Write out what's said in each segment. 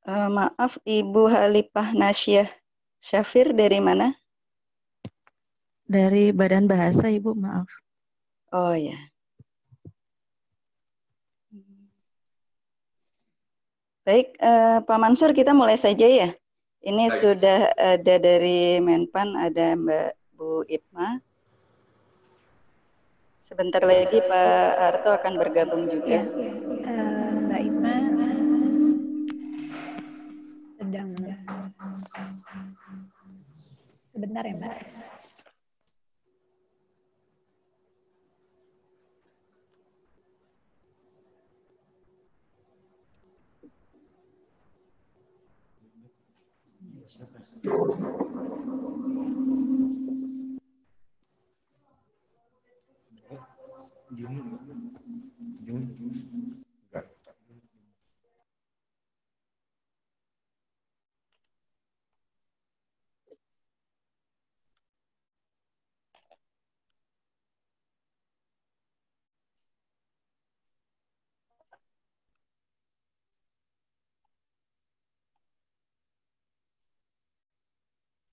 Maaf, Ibu Halipah Nasyah Syafir dari mana? Dari Badan Bahasa, Ibu, maaf. Oh ya. Baik, Pak Mansur, kita mulai saja ya. Ini Baik. sudah ada dari Menpan, ada Mbak Bu Ipma. Sebentar lagi Pak Harto akan bergabung juga. Mbak Ipma sedang sebentar ya Mbak.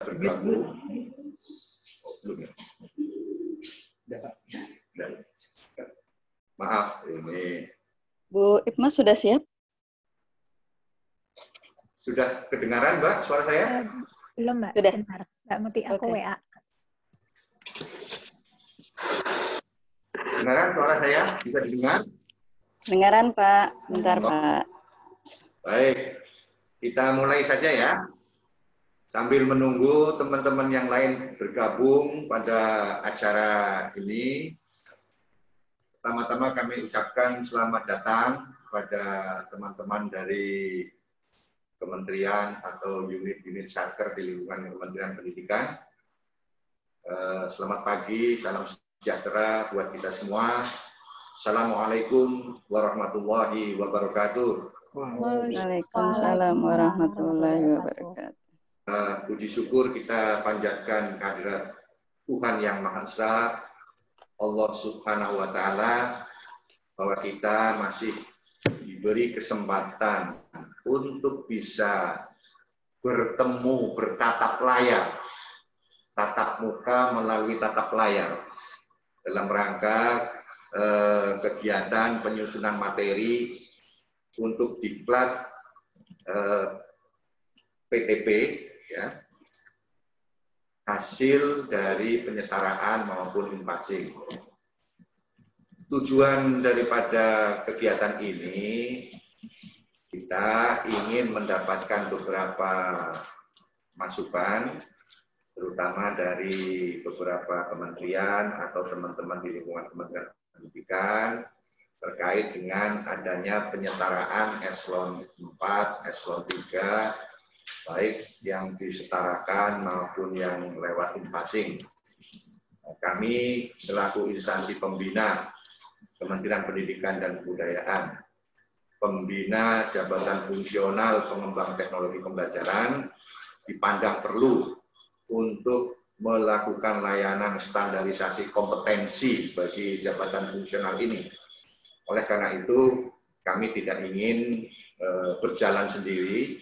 Bergabung. Maaf, ini Bu Ipma sudah siap? sudah kedengaran, Mbak, suara saya? Belum Mbak, Sudah. sebentar. Mbak Muti, aku Oke. WA. Kedengaran suara saya? Bisa didengar? Dengaran Pak, bentar Pak. Baik, kita mulai saja ya. Sambil menunggu teman-teman yang lain bergabung pada acara ini, pertama-tama kami ucapkan selamat datang kepada teman-teman dari kementerian atau unit-unit satker di lingkungan Kementerian Pendidikan. Selamat pagi, salam sejahtera buat kita semua. Assalamualaikum warahmatullahi wabarakatuh. Waalaikumsalam warahmatullahi wabarakatuh. Puji syukur kita panjatkan kehadirat Tuhan Yang Maha Esa, Allah Subhanahu wa Ta'ala, bahwa kita masih diberi kesempatan untuk bisa bertemu, bertatap layar, tatap muka melalui tatap layar, dalam rangka kegiatan penyusunan materi untuk diklat PTP, ya, hasil dari penyetaraan maupun in-passing. Tujuan daripada kegiatan ini, kita ingin mendapatkan beberapa masukan, terutama dari beberapa kementerian atau teman-teman di lingkungan Kementerian Pendidikan, terkait dengan adanya penyetaraan eselon 4, eselon 3, baik yang disetarakan maupun yang lewat in-passing. Kami selaku instansi pembina Kementerian Pendidikan dan Kebudayaan, pembina jabatan fungsional pengembang teknologi pembelajaran, dipandang perlu untuk melakukan layanan standarisasi kompetensi bagi jabatan fungsional ini. Oleh karena itu, kami tidak ingin berjalan sendiri.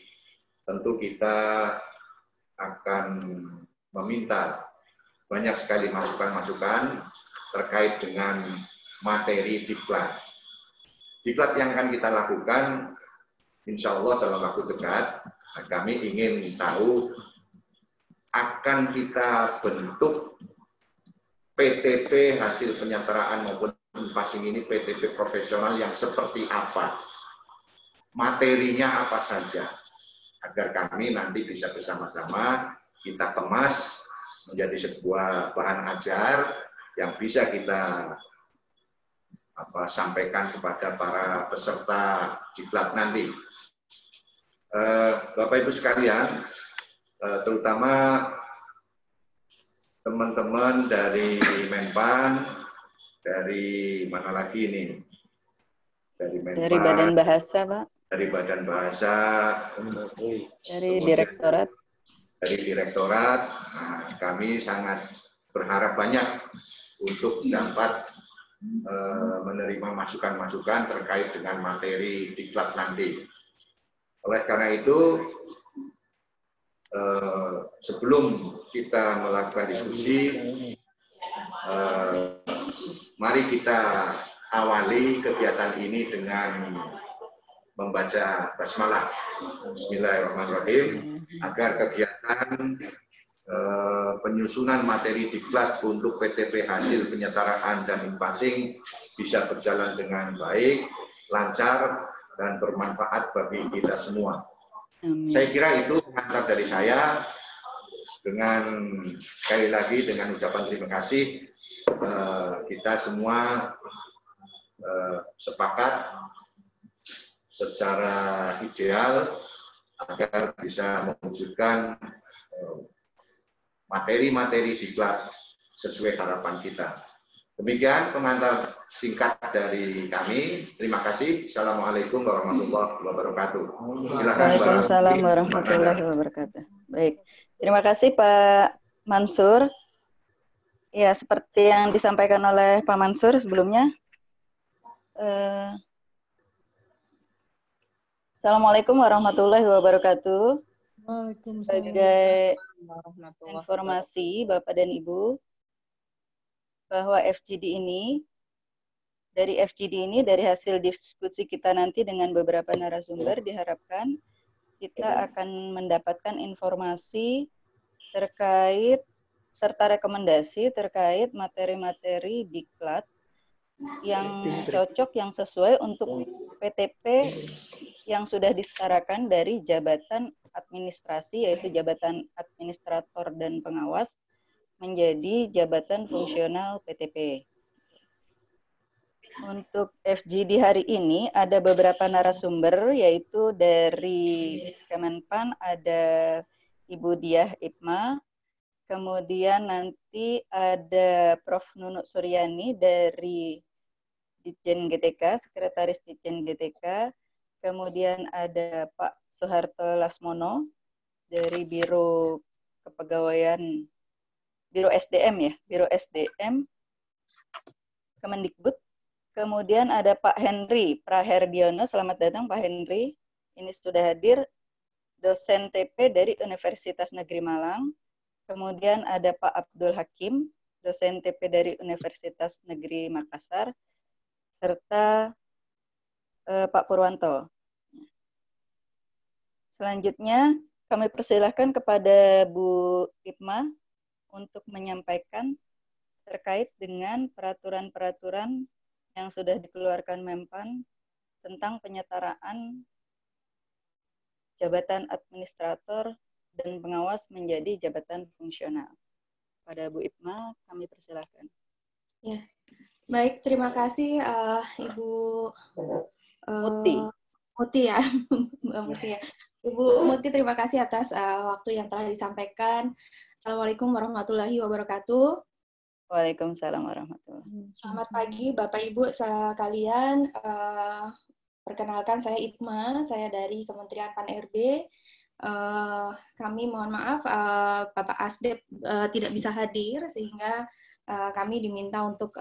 Tentu kita akan meminta banyak sekali masukan-masukan terkait dengan materi diklat. Diklat yang akan kita lakukan, insya Allah dalam waktu dekat, kami ingin tahu akan kita bentuk PTP hasil penyetaraan maupun in-passing ini PTP profesional yang seperti apa, materinya apa saja, agar kami nanti bisa bersama-sama kita kemas menjadi sebuah bahan ajar yang bisa kita sampaikan kepada para peserta diklat nanti. Bapak Ibu sekalian, terutama teman-teman dari Menpan, dari mana lagi ini? Dari Menpan, Dari Badan Bahasa, Pak. Dari Badan Bahasa, dari Direktorat. Dari Direktorat, kami sangat berharap banyak untuk dapat menerima masukan-masukan terkait dengan materi diklat nanti. Oleh karena itu, sebelum kita melakukan diskusi, mari kita awali kegiatan ini dengan membaca basmalah. Bismillahirrahmanirrahim, agar kegiatan penyusunan materi diklat untuk PTP hasil penyetaraan dan e-passing bisa berjalan dengan baik, lancar, dan bermanfaat bagi kita semua. Saya kira itu pengantar dari saya. Dengan sekali lagi dengan ucapan terima kasih, kita semua sepakat secara ideal agar bisa mewujudkan materi-materi diklat sesuai harapan kita. Demikian pengantar singkat dari kami. Terima kasih. Assalamualaikum warahmatullahi wabarakatuh. Silakan. Waalaikumsalam warahmatullahi wabarakatuh. Baik, terima kasih Pak Mansur. Ya, seperti yang disampaikan oleh Pak Mansur sebelumnya. Assalamualaikum warahmatullahi wabarakatuh. Sebagai informasi Bapak dan Ibu, bahwa dari hasil diskusi kita nanti dengan beberapa narasumber, diharapkan kita akan mendapatkan informasi terkait serta rekomendasi terkait materi-materi diklat yang cocok, yang sesuai untuk PTP yang sudah disetarakan dari jabatan administrasi, yaitu jabatan administrator dan pengawas, menjadi jabatan fungsional PTP. Untuk FGD hari ini ada beberapa narasumber, yaitu dari Kemenpan ada Ibu Diah Ipma, kemudian nanti ada Prof. Nunuk Suryani dari Ditjen GTK, Sekretaris Ditjen GTK, kemudian ada Pak Soeharto Lasmono dari Biro Kepegawaian, Biro SDM ya, Biro SDM Kemendikbud. Kemudian ada Pak Henry Praherdiono, selamat datang Pak Henry. Ini sudah hadir, dosen TP dari Universitas Negeri Malang. Kemudian ada Pak Abdul Hakim, dosen TP dari Universitas Negeri Makassar, serta Pak Purwanto. Selanjutnya, kami persilahkan kepada Bu Ipma untuk menyampaikan terkait dengan peraturan-peraturan yang sudah dikeluarkan Menpan tentang penyetaraan jabatan administrator dan pengawas menjadi jabatan fungsional. Pada Bu Ipma, kami persilahkan. Ya, baik, terima kasih Ibu Muti ya, Mbak Muti ya. Ibu Muti, terima kasih atas waktu yang telah disampaikan. Assalamualaikum warahmatullahi wabarakatuh. Waalaikumsalam warahmatullahi wabarakatuh. Selamat pagi Bapak Ibu sekalian. Perkenalkan, saya Ipma, saya dari Kementerian Pan-RB. Kami mohon maaf Bapak Asdep tidak bisa hadir, sehingga kami diminta untuk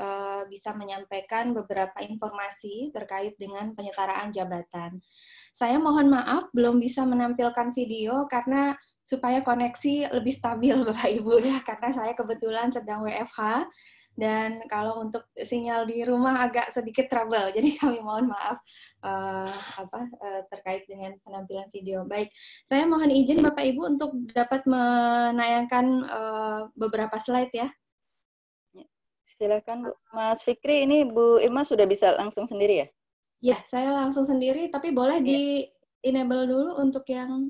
bisa menyampaikan beberapa informasi terkait dengan penyetaraan jabatan. Saya mohon maaf belum bisa menampilkan video karena supaya koneksi lebih stabil Bapak Ibu ya, karena saya kebetulan sedang WFH dan kalau untuk sinyal di rumah agak sedikit trouble. Jadi kami mohon maaf terkait dengan penampilan video. Baik, saya mohon izin Bapak Ibu untuk dapat menayangkan beberapa slide ya. Silakan Bu. Mas Fikri, ini Bu Irma sudah bisa langsung sendiri ya? Ya, saya langsung sendiri, tapi boleh di-enable dulu untuk yang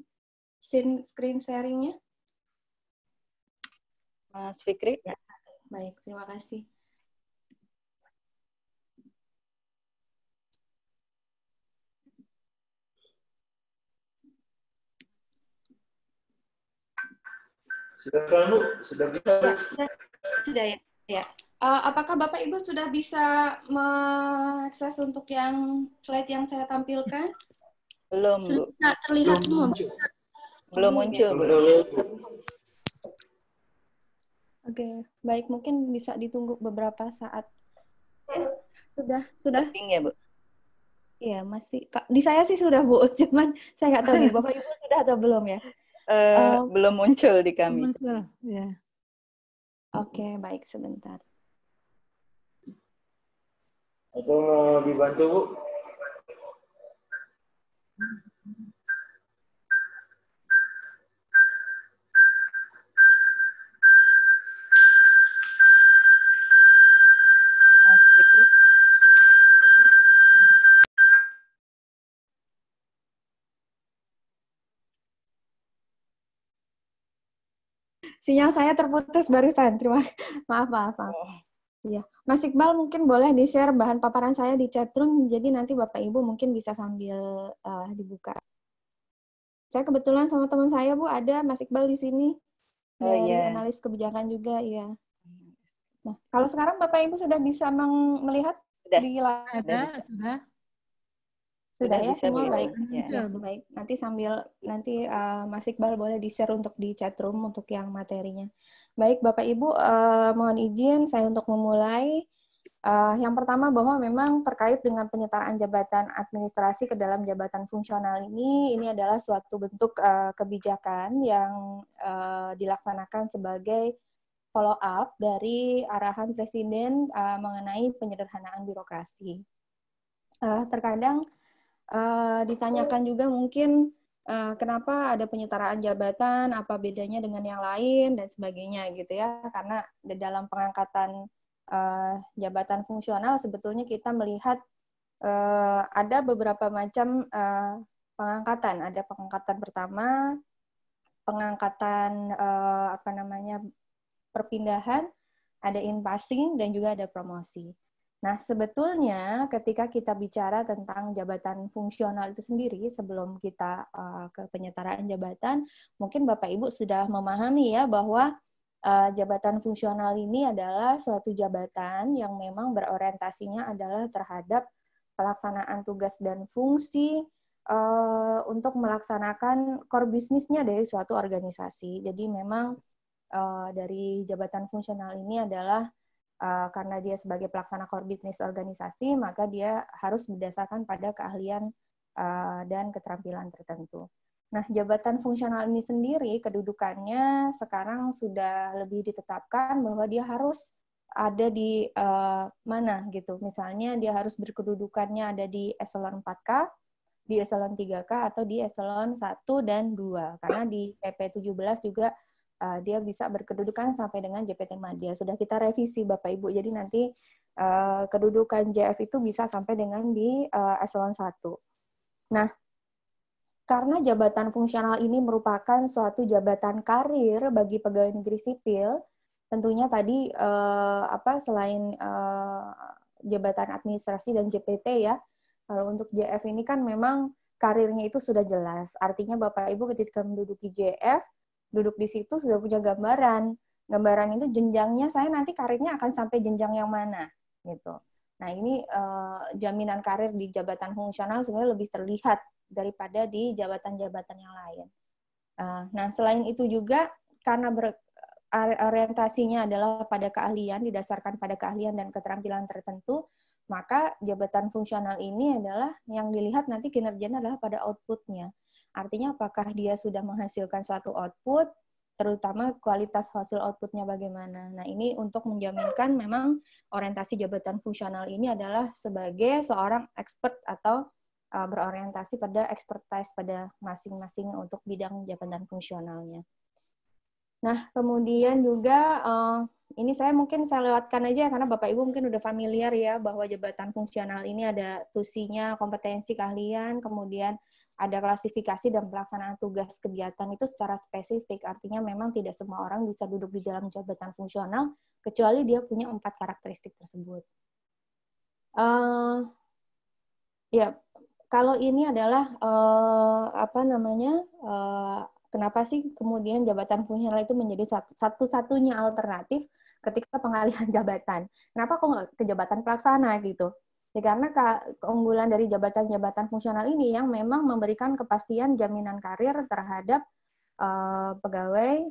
screen sharing-nya. Mas Fikri? Ya. Baik, terima kasih. Silakan Bu, sudah bisa Bu. Sudah ya? Ya. Apakah Bapak Ibu sudah bisa mengakses untuk yang slide yang saya tampilkan? Belum, sudah Bu. Bisa terlihat semua, Bu? Belum muncul, Bu. Oke, baik, mungkin bisa ditunggu beberapa saat. Sudah. Penting ya, Bu? Iya, masih. Di saya sih sudah, Bu. Cuman saya nggak tahu nih, Bapak Ibu sudah atau belum ya? Belum muncul di kami. Muncul, ya. Oke, baik, sebentar. Atau mau dibantu, Bu? Sinyal saya terputus barusan. Maaf. Iya, Mas Iqbal mungkin boleh di-share bahan paparan saya di chat room, jadi nanti Bapak Ibu mungkin bisa sambil dibuka. Saya kebetulan sama teman saya, Bu, ada Mas Iqbal di sini. Dari analis kebijakan juga, ya. Nah, kalau sekarang Bapak Ibu sudah bisa melihat di layar? Sudah ya, semua baik. Ya, baik. Nanti Mas Iqbal boleh di-share untuk di chat room untuk yang materinya. Baik, Bapak Ibu, mohon izin saya untuk memulai. Yang pertama bahwa memang terkait dengan penyetaraan jabatan administrasi ke dalam jabatan fungsional ini adalah suatu bentuk kebijakan yang dilaksanakan sebagai follow up dari arahan Presiden mengenai penyederhanaan birokrasi. Terkadang ditanyakan juga mungkin kenapa ada penyetaraan jabatan, apa bedanya dengan yang lain, dan sebagainya gitu ya. Karena di dalam pengangkatan jabatan fungsional sebetulnya kita melihat ada beberapa macam pengangkatan. Ada pengangkatan pertama, pengangkatan perpindahan, ada in passing, dan juga ada promosi. Nah, sebetulnya ketika kita bicara tentang jabatan fungsional itu sendiri, sebelum kita ke penyetaraan jabatan, mungkin Bapak Ibu sudah memahami ya bahwa jabatan fungsional ini adalah suatu jabatan yang memang berorientasinya adalah terhadap pelaksanaan tugas dan fungsi untuk melaksanakan core bisnisnya dari suatu organisasi. Jadi memang dari jabatan fungsional ini adalah karena dia sebagai pelaksana core business organisasi, maka dia harus berdasarkan pada keahlian dan keterampilan tertentu. Nah, jabatan fungsional ini sendiri, kedudukannya sekarang sudah lebih ditetapkan bahwa dia harus ada di mana gitu. Misalnya dia harus berkedudukannya ada di eselon 4K, di eselon 3K, atau di eselon 1 dan 2. Karena di PP 17 juga dia bisa berkedudukan sampai dengan JPT Madya. Sudah kita revisi Bapak Ibu, jadi nanti kedudukan JF itu bisa sampai dengan di eselon 1. Nah, karena jabatan fungsional ini merupakan suatu jabatan karir bagi pegawai negeri sipil, tentunya tadi selain jabatan administrasi dan JPT ya, kalau untuk JF ini kan memang karirnya itu sudah jelas. Artinya Bapak Ibu ketika menduduki JF, duduk di situ sudah punya gambaran. Gambaran itu jenjangnya saya nanti karirnya akan sampai jenjang yang mana gitu. Nah, ini jaminan karir di jabatan fungsional sebenarnya lebih terlihat daripada di jabatan-jabatan yang lain. Nah, selain itu juga karena orientasinya adalah pada keahlian, didasarkan pada keahlian dan keterampilan tertentu, maka jabatan fungsional ini adalah yang dilihat nanti kinerjanya adalah pada output-nya. Artinya apakah dia sudah menghasilkan suatu output, terutama kualitas hasil output-nya bagaimana. Nah, ini untuk menjaminkan memang orientasi jabatan fungsional ini adalah sebagai seorang expert atau berorientasi pada expertise pada masing-masing untuk bidang jabatan fungsionalnya. Nah, kemudian juga ini saya lewatkan aja karena Bapak Ibu mungkin udah familiar ya bahwa jabatan fungsional ini ada tusinya, kompetensi, keahlian, kemudian ada klasifikasi dan pelaksanaan tugas kegiatan itu secara spesifik. Artinya memang tidak semua orang bisa duduk di dalam jabatan fungsional kecuali dia punya 4 karakteristik tersebut. Ya, kalau ini adalah kenapa sih kemudian jabatan fungsional itu menjadi satu-satunya alternatif ketika pengalihan jabatan? Kenapa kok nggak ke jabatan pelaksana gitu? Ya karena keunggulan dari jabatan-jabatan fungsional ini yang memang memberikan kepastian jaminan karir terhadap pegawai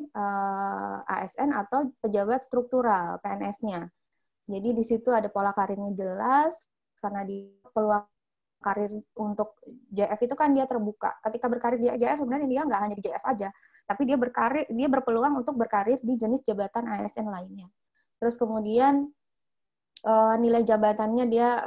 ASN atau pejabat struktural PNS-nya. Jadi di situ ada pola karirnya jelas karena di peluang karir untuk JF itu kan dia terbuka. Ketika berkarir di JF sebenarnya dia nggak hanya di JF aja, tapi dia berpeluang untuk berkarir di jenis jabatan ASN lainnya. Terus kemudian nilai jabatannya dia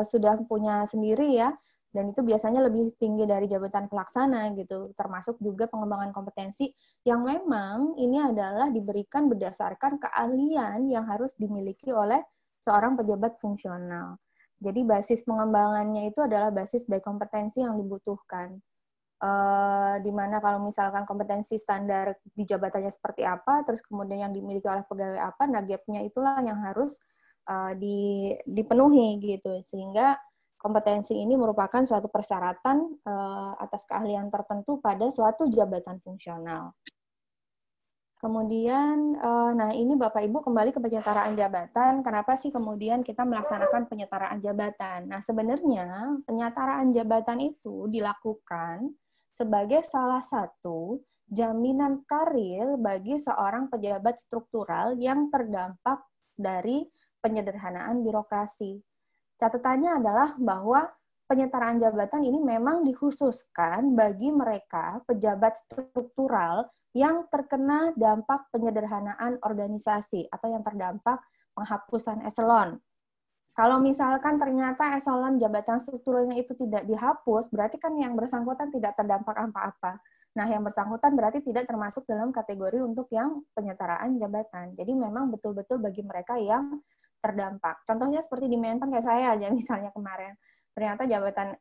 sudah punya sendiri ya, dan itu biasanya lebih tinggi dari jabatan pelaksana gitu, termasuk juga pengembangan kompetensi yang memang ini adalah diberikan berdasarkan keahlian yang harus dimiliki oleh seorang pejabat fungsional. Jadi basis pengembangannya itu adalah basis by kompetensi yang dibutuhkan. Di mana kalau misalkan kompetensi standar di jabatannya seperti apa, terus kemudian yang dimiliki oleh pegawai apa, nah gap-nya itulah yang harus dipenuhi gitu, sehingga kompetensi ini merupakan suatu persyaratan atas keahlian tertentu pada suatu jabatan fungsional. Kemudian, nah ini Bapak Ibu kembali ke penyetaraan jabatan. Kenapa sih kemudian kita melaksanakan penyetaraan jabatan? Nah sebenarnya penyetaraan jabatan itu dilakukan sebagai salah satu jaminan karir bagi seorang pejabat struktural yang terdampak dari penyederhanaan birokrasi. Catatannya adalah bahwa penyetaraan jabatan ini memang dikhususkan bagi mereka pejabat struktural yang terkena dampak penyederhanaan organisasi atau yang terdampak penghapusan eselon. Kalau misalkan ternyata eselon jabatan strukturalnya itu tidak dihapus, berarti kan yang bersangkutan tidak terdampak apa-apa. Nah, yang bersangkutan berarti tidak termasuk dalam kategori untuk yang penyetaraan jabatan. Jadi memang betul-betul bagi mereka yang terdampak. Contohnya seperti di Menpan kayak saya aja misalnya kemarin. Ternyata jabatan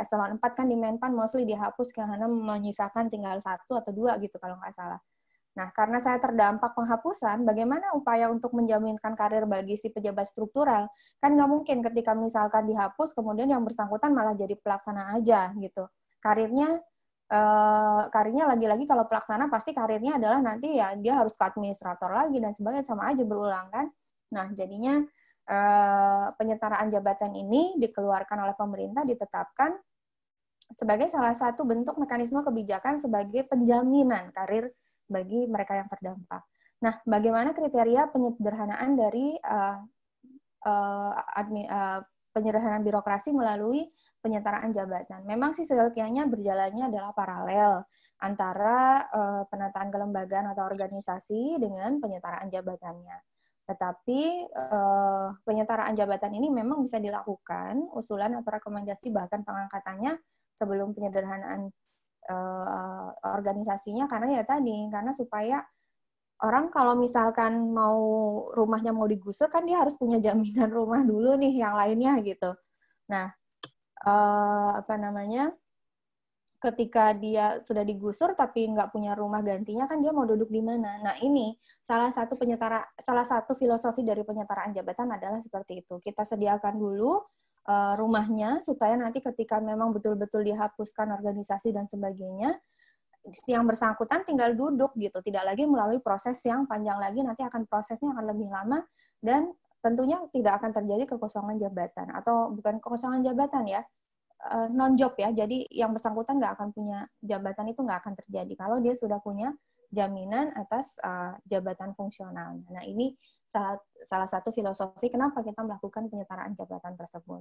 eselon 4 kan di Menpan mostly dihapus karena menyisakan tinggal 1 atau 2 gitu kalau nggak salah. Nah, karena saya terdampak penghapusan, bagaimana upaya untuk menjaminkan karir bagi si pejabat struktural? Kan nggak mungkin ketika misalkan dihapus, kemudian yang bersangkutan malah jadi pelaksana aja gitu. Karirnya lagi-lagi kalau pelaksana pasti karirnya adalah nanti ya dia harus ke administrator lagi dan sebagainya, sama aja berulang kan. Nah, jadinya penyetaraan jabatan ini dikeluarkan oleh pemerintah, ditetapkan sebagai salah satu bentuk mekanisme kebijakan sebagai penjaminan karir bagi mereka yang terdampak. Nah, bagaimana kriteria penyederhanaan dari penyederhanaan birokrasi melalui penyetaraan jabatan? Memang sih seyogianya berjalannya adalah paralel antara penataan kelembagaan atau organisasi dengan penyetaraan jabatannya. Tetapi penyetaraan jabatan ini memang bisa dilakukan, usulan atau rekomendasi bahkan pengangkatannya sebelum penyederhanaan organisasinya, karena supaya orang kalau misalkan rumahnya mau digusur kan dia harus punya jaminan rumah dulu nih yang lainnya gitu. Nah, ketika dia sudah digusur tapi nggak punya rumah gantinya kan dia mau duduk di mana? Nah ini salah satu filosofi dari penyetaraan jabatan adalah seperti itu. Kita sediakan dulu rumahnya supaya nanti ketika memang betul-betul dihapuskan organisasi dan sebagainya, yang bersangkutan tinggal duduk gitu, tidak lagi melalui proses yang panjang lagi, nanti prosesnya akan lebih lama dan tentunya tidak akan terjadi kekosongan jabatan atau bukan kekosongan jabatan ya. Non-job ya, jadi yang bersangkutan nggak akan punya jabatan itu nggak akan terjadi kalau dia sudah punya jaminan atas jabatan fungsional. Nah ini salah satu filosofi kenapa kita melakukan penyetaraan jabatan tersebut.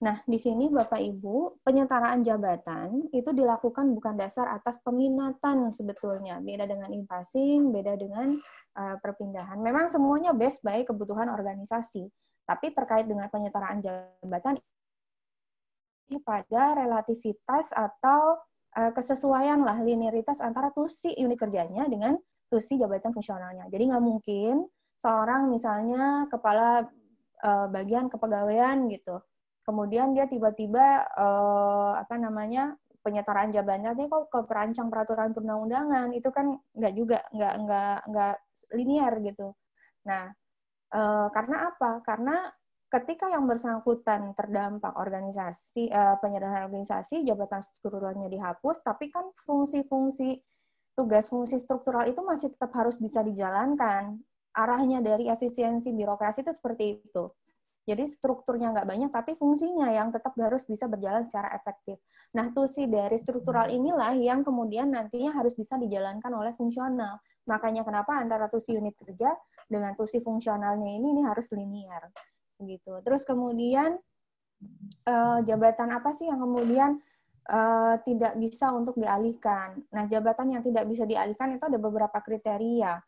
Nah di sini Bapak Ibu, penyetaraan jabatan itu dilakukan bukan dasar atas peminatan sebetulnya, beda dengan in-passing, beda dengan perpindahan. Memang semuanya based by kebutuhan organisasi, tapi terkait dengan penyetaraan jabatan pada relativitas atau kesesuaian lah, linearitas antara tusi unit kerjanya dengan tusi jabatan fungsionalnya. Jadi nggak mungkin seorang misalnya kepala bagian kepegawaian gitu, kemudian dia tiba-tiba penyetaraan jabatannya kok ke perancang peraturan perundang-undangan, itu kan nggak juga, nggak linear gitu. Nah, karena apa? Karena ketika yang bersangkutan terdampak organisasi, penyederhanaan organisasi, jabatan strukturalnya dihapus, tapi kan tugas fungsi struktural itu masih tetap harus bisa dijalankan. Arahnya dari efisiensi birokrasi itu seperti itu. Jadi strukturnya nggak banyak, tapi fungsinya yang tetap harus bisa berjalan secara efektif. Nah, tusi dari struktural inilah yang kemudian nantinya harus bisa dijalankan oleh fungsional. Makanya kenapa antara tusi unit kerja dengan tusi fungsionalnya ini harus linear. Gitu. Terus kemudian jabatan apa sih yang kemudian tidak bisa untuk dialihkan. Nah, jabatan yang tidak bisa dialihkan itu ada beberapa kriteria.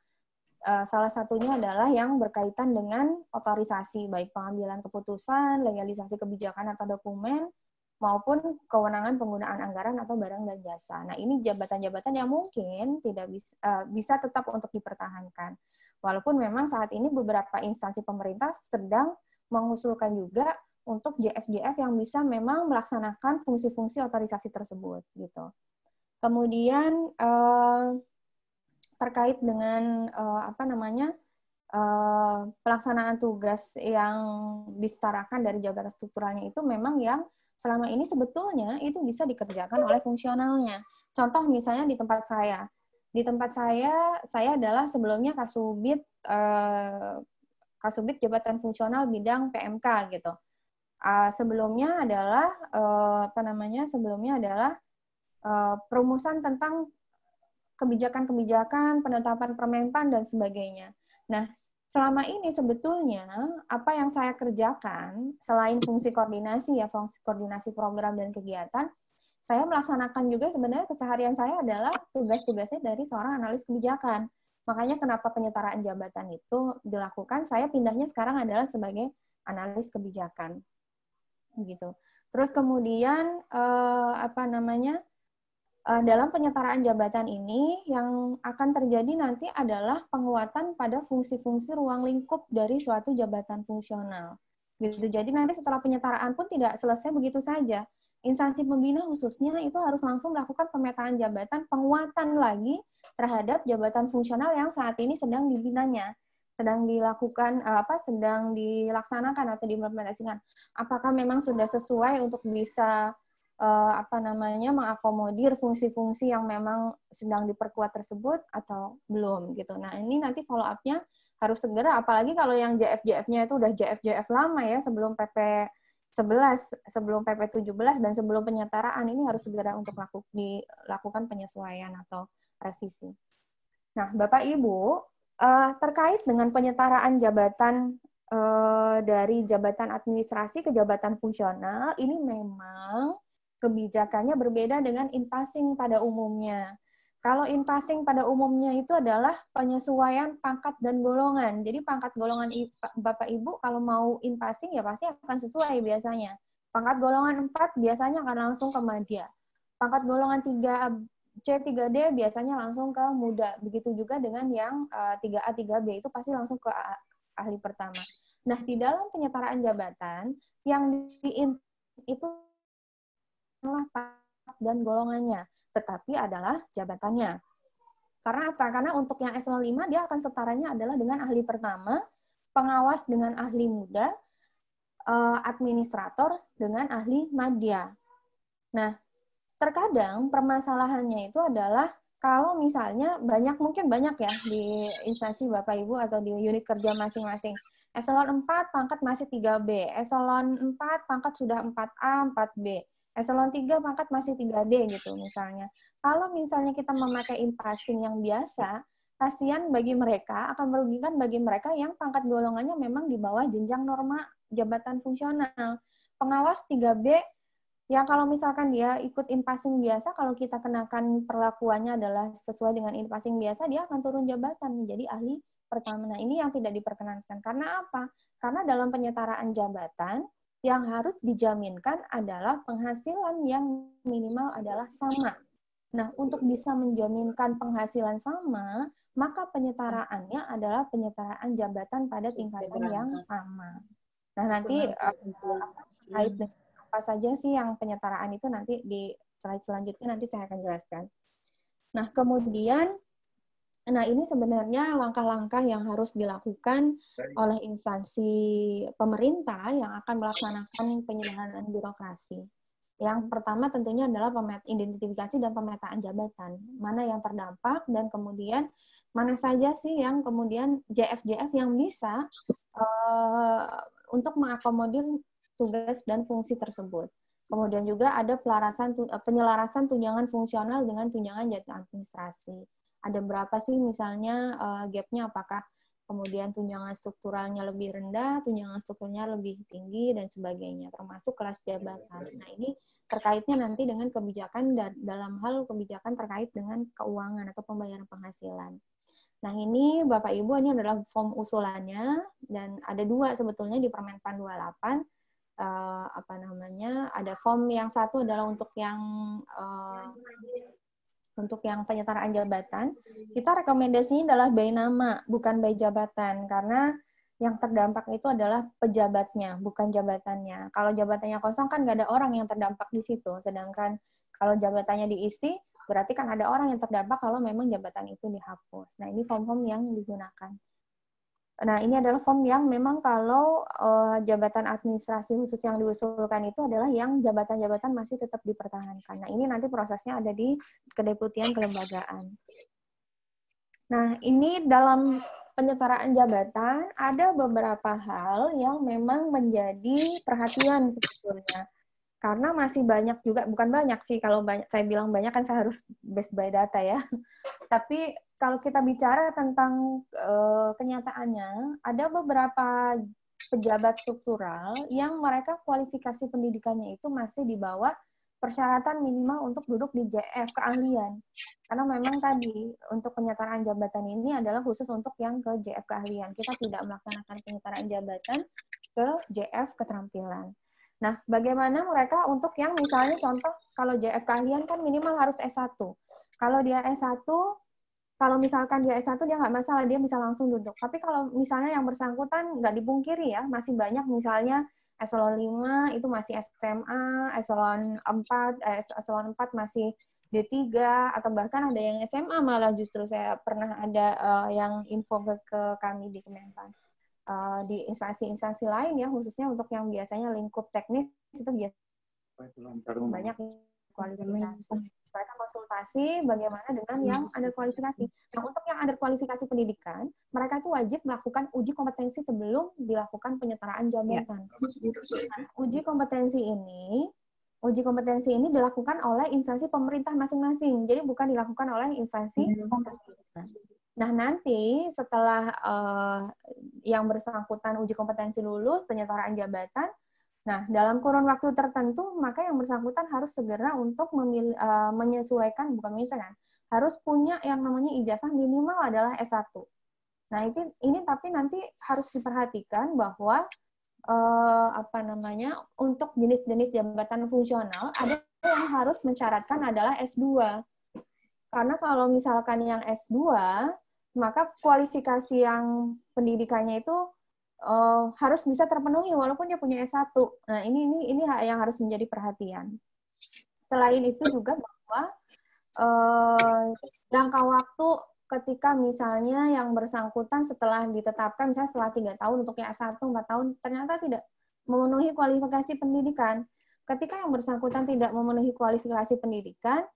Salah satunya adalah yang berkaitan dengan otorisasi, baik pengambilan keputusan, legalisasi kebijakan atau dokumen, maupun kewenangan penggunaan anggaran atau barang dan jasa. Nah, ini jabatan-jabatan yang mungkin tidak bisa tetap untuk dipertahankan. Walaupun memang saat ini beberapa instansi pemerintah sedang mengusulkan juga untuk JF-JF yang bisa memang melaksanakan fungsi-fungsi otorisasi tersebut gitu. Kemudian terkait dengan pelaksanaan tugas yang disetarakan dari jabatan strukturalnya itu memang yang selama ini sebetulnya itu bisa dikerjakan oleh fungsionalnya. Contoh misalnya di tempat saya. Di tempat saya adalah sebelumnya Kasubit jabatan fungsional bidang PMK gitu. Sebelumnya adalah perumusan tentang kebijakan-kebijakan, penetapan Permenpan dan sebagainya. Nah, selama ini sebetulnya apa yang saya kerjakan selain fungsi koordinasi program dan kegiatan, saya melaksanakan juga sebenarnya keseharian saya adalah tugas-tugasnya dari seorang analis kebijakan. Makanya kenapa penyetaraan jabatan itu dilakukan, saya pindahnya sekarang adalah sebagai analis kebijakan. Gitu. Terus kemudian dalam penyetaraan jabatan ini yang akan terjadi nanti adalah penguatan pada fungsi-fungsi ruang lingkup dari suatu jabatan fungsional. Gitu. Jadi nanti setelah penyetaraan pun tidak selesai begitu saja. Instansi pembina khususnya itu harus langsung melakukan pemetaan jabatan, penguatan lagi terhadap jabatan fungsional yang saat ini sedang dibinanya. Sedang dilaksanakan atau diimplementasikan. Apakah memang sudah sesuai untuk bisa mengakomodir fungsi-fungsi yang memang sedang diperkuat tersebut atau belum gitu. Nah, ini nanti follow up-nya harus segera, apalagi kalau yang JF-JF-nya itu udah JF-JF lama ya, sebelum PP 11, sebelum PP 17 dan sebelum penyetaraan, ini harus segera untuk dilakukan penyesuaian atau revisi. Nah, Bapak Ibu, terkait dengan penyetaraan jabatan dari jabatan administrasi ke jabatan fungsional, ini memang kebijakannya berbeda dengan in-passing pada umumnya. Kalau in-passing pada umumnya itu adalah penyesuaian pangkat dan golongan. Jadi pangkat golongan Bapak Ibu kalau mau in-passing ya pasti akan sesuai biasanya. Pangkat golongan 4 biasanya akan langsung ke madya. Pangkat golongan 3C, 3D biasanya langsung ke muda. Begitu juga dengan yang 3A, 3B itu pasti langsung ke ahli pertama. Nah, di dalam penyetaraan jabatan yang itu adalah pangkat dan golongannya, tetapi adalah jabatannya. Karena apa? Karena untuk yang eselon 5 dia akan setaranya adalah dengan ahli pertama, pengawas dengan ahli muda, administrator dengan ahli madya. Nah, terkadang permasalahannya itu adalah kalau misalnya mungkin banyak ya di instansi Bapak Ibu atau di unit kerja masing-masing. Eselon 4 pangkat masih 3B, eselon 4 pangkat sudah 4A, 4B, eselon 3 pangkat masih 3D gitu misalnya. Kalau misalnya kita memakai in-passing yang biasa, kasihan bagi mereka, akan merugikan bagi mereka yang pangkat golongannya memang di bawah jenjang norma jabatan fungsional. Pengawas 3B, ya kalau misalkan dia ikut in-passing biasa, kalau kita kenakan perlakuannya adalah sesuai dengan in-passing biasa, dia akan turun jabatan menjadi ahli pertama. Nah, ini yang tidak diperkenankan. Karena apa? Karena dalam penyetaraan jabatan, yang harus dijaminkan adalah penghasilan yang minimal adalah sama. Nah, untuk bisa menjaminkan penghasilan sama, maka penyetaraannya adalah penyetaraan jabatan pada tingkatan yang sama. Nah, nanti terkait dengan apa saja sih yang penyetaraan itu nanti di slide selanjutnya nanti saya akan jelaskan. Nah, kemudian, ini sebenarnya langkah-langkah yang harus dilakukan oleh instansi pemerintah yang akan melaksanakan penyederhanaan birokrasi. Yang pertama tentunya adalah identifikasi dan pemetaan jabatan. Mana yang terdampak dan kemudian mana saja sih yang kemudian JF-JF yang bisa untuk mengakomodir tugas dan fungsi tersebut. Kemudian juga ada penyelarasan tunjangan fungsional dengan tunjangan jabatan administrasi. Ada berapa sih misalnya gap-nya, apakah kemudian tunjangan strukturalnya lebih rendah, tunjangan strukturnya lebih tinggi, dan sebagainya, termasuk kelas jabatan. Nah, ini terkaitnya nanti dengan kebijakan dalam hal kebijakan terkait dengan keuangan atau pembayaran penghasilan. Nah, ini Bapak Ibu, ini adalah form usulannya, dan ada dua sebetulnya di Permenpan 28. Ada form yang satu adalah untuk yang penyetaraan jabatan. Kita rekomendasinya adalah by nama, bukan by jabatan, karena yang terdampak itu adalah pejabatnya, bukan jabatannya. Kalau jabatannya kosong kan nggak ada orang yang terdampak di situ, sedangkan kalau jabatannya diisi, berarti kan ada orang yang terdampak kalau memang jabatan itu dihapus. Nah, ini form-form yang digunakan. Nah, ini adalah form yang memang kalau jabatan administrasi khusus yang diusulkan itu adalah yang jabatan-jabatan masih tetap dipertahankan. Nah, ini nanti prosesnya ada di Kedeputian Kelembagaan. Nah, ini dalam penyetaraan jabatan ada beberapa hal yang memang menjadi perhatian sebetulnya. Karena masih banyak juga, bukan banyak sih, kalau banyak, saya bilang banyak kan saya harus based by data ya. Tapi kalau kita bicara tentang kenyataannya, ada beberapa pejabat struktural yang mereka kualifikasi pendidikannya itu masih di bawah persyaratan minimal untuk duduk di JF keahlian. Karena memang tadi untuk penyetaraan jabatan ini adalah khusus untuk yang ke JF keahlian. Kita tidak melaksanakan penyetaraan jabatan ke JF keterampilan. Nah, bagaimana mereka untuk yang misalnya contoh, kalau JF keahlian kan minimal harus S1. Kalau dia S1, kalau misalkan dia S1, dia nggak masalah, dia bisa langsung duduk. Tapi kalau misalnya yang bersangkutan, nggak dipungkiri ya, masih banyak misalnya eselon 5 itu masih SMA, eselon 4 masih D3, atau bahkan ada yang SMA malah justru saya pernah ada yang info ke kami di Kemenpan. Di instansi-instansi lain ya, khususnya untuk yang biasanya lingkup teknis, itu biasanya banyak kualifikasi. Mereka konsultasi bagaimana dengan yang under kualifikasi. Nah, untuk yang under kualifikasi pendidikan, mereka itu wajib melakukan uji kompetensi sebelum dilakukan penyetaraan jabatan. Nah, uji kompetensi ini dilakukan oleh instansi pemerintah masing-masing, jadi bukan dilakukan oleh instansi pemerintah. Nah, nanti setelah yang bersangkutan uji kompetensi lulus, penyetaraan jabatan, nah, dalam kurun waktu tertentu, maka yang bersangkutan harus segera untuk menyesuaikan, bukan menyesuaikan, harus punya yang namanya ijazah minimal adalah S1. Nah, ini tapi nanti harus diperhatikan bahwa untuk jenis-jenis jabatan fungsional, ada yang harus mensyaratkan adalah S2. Karena kalau misalkan yang S2, maka kualifikasi yang pendidikannya itu harus bisa terpenuhi walaupun dia punya S1. Nah, ini yang harus menjadi perhatian. Selain itu juga bahwa jangka waktu ketika misalnya yang bersangkutan setelah ditetapkan, misalnya setelah 3 tahun untuk yang S1, 4 tahun, ternyata tidak memenuhi kualifikasi pendidikan. Ketika yang bersangkutan tidak memenuhi kualifikasi pendidikan,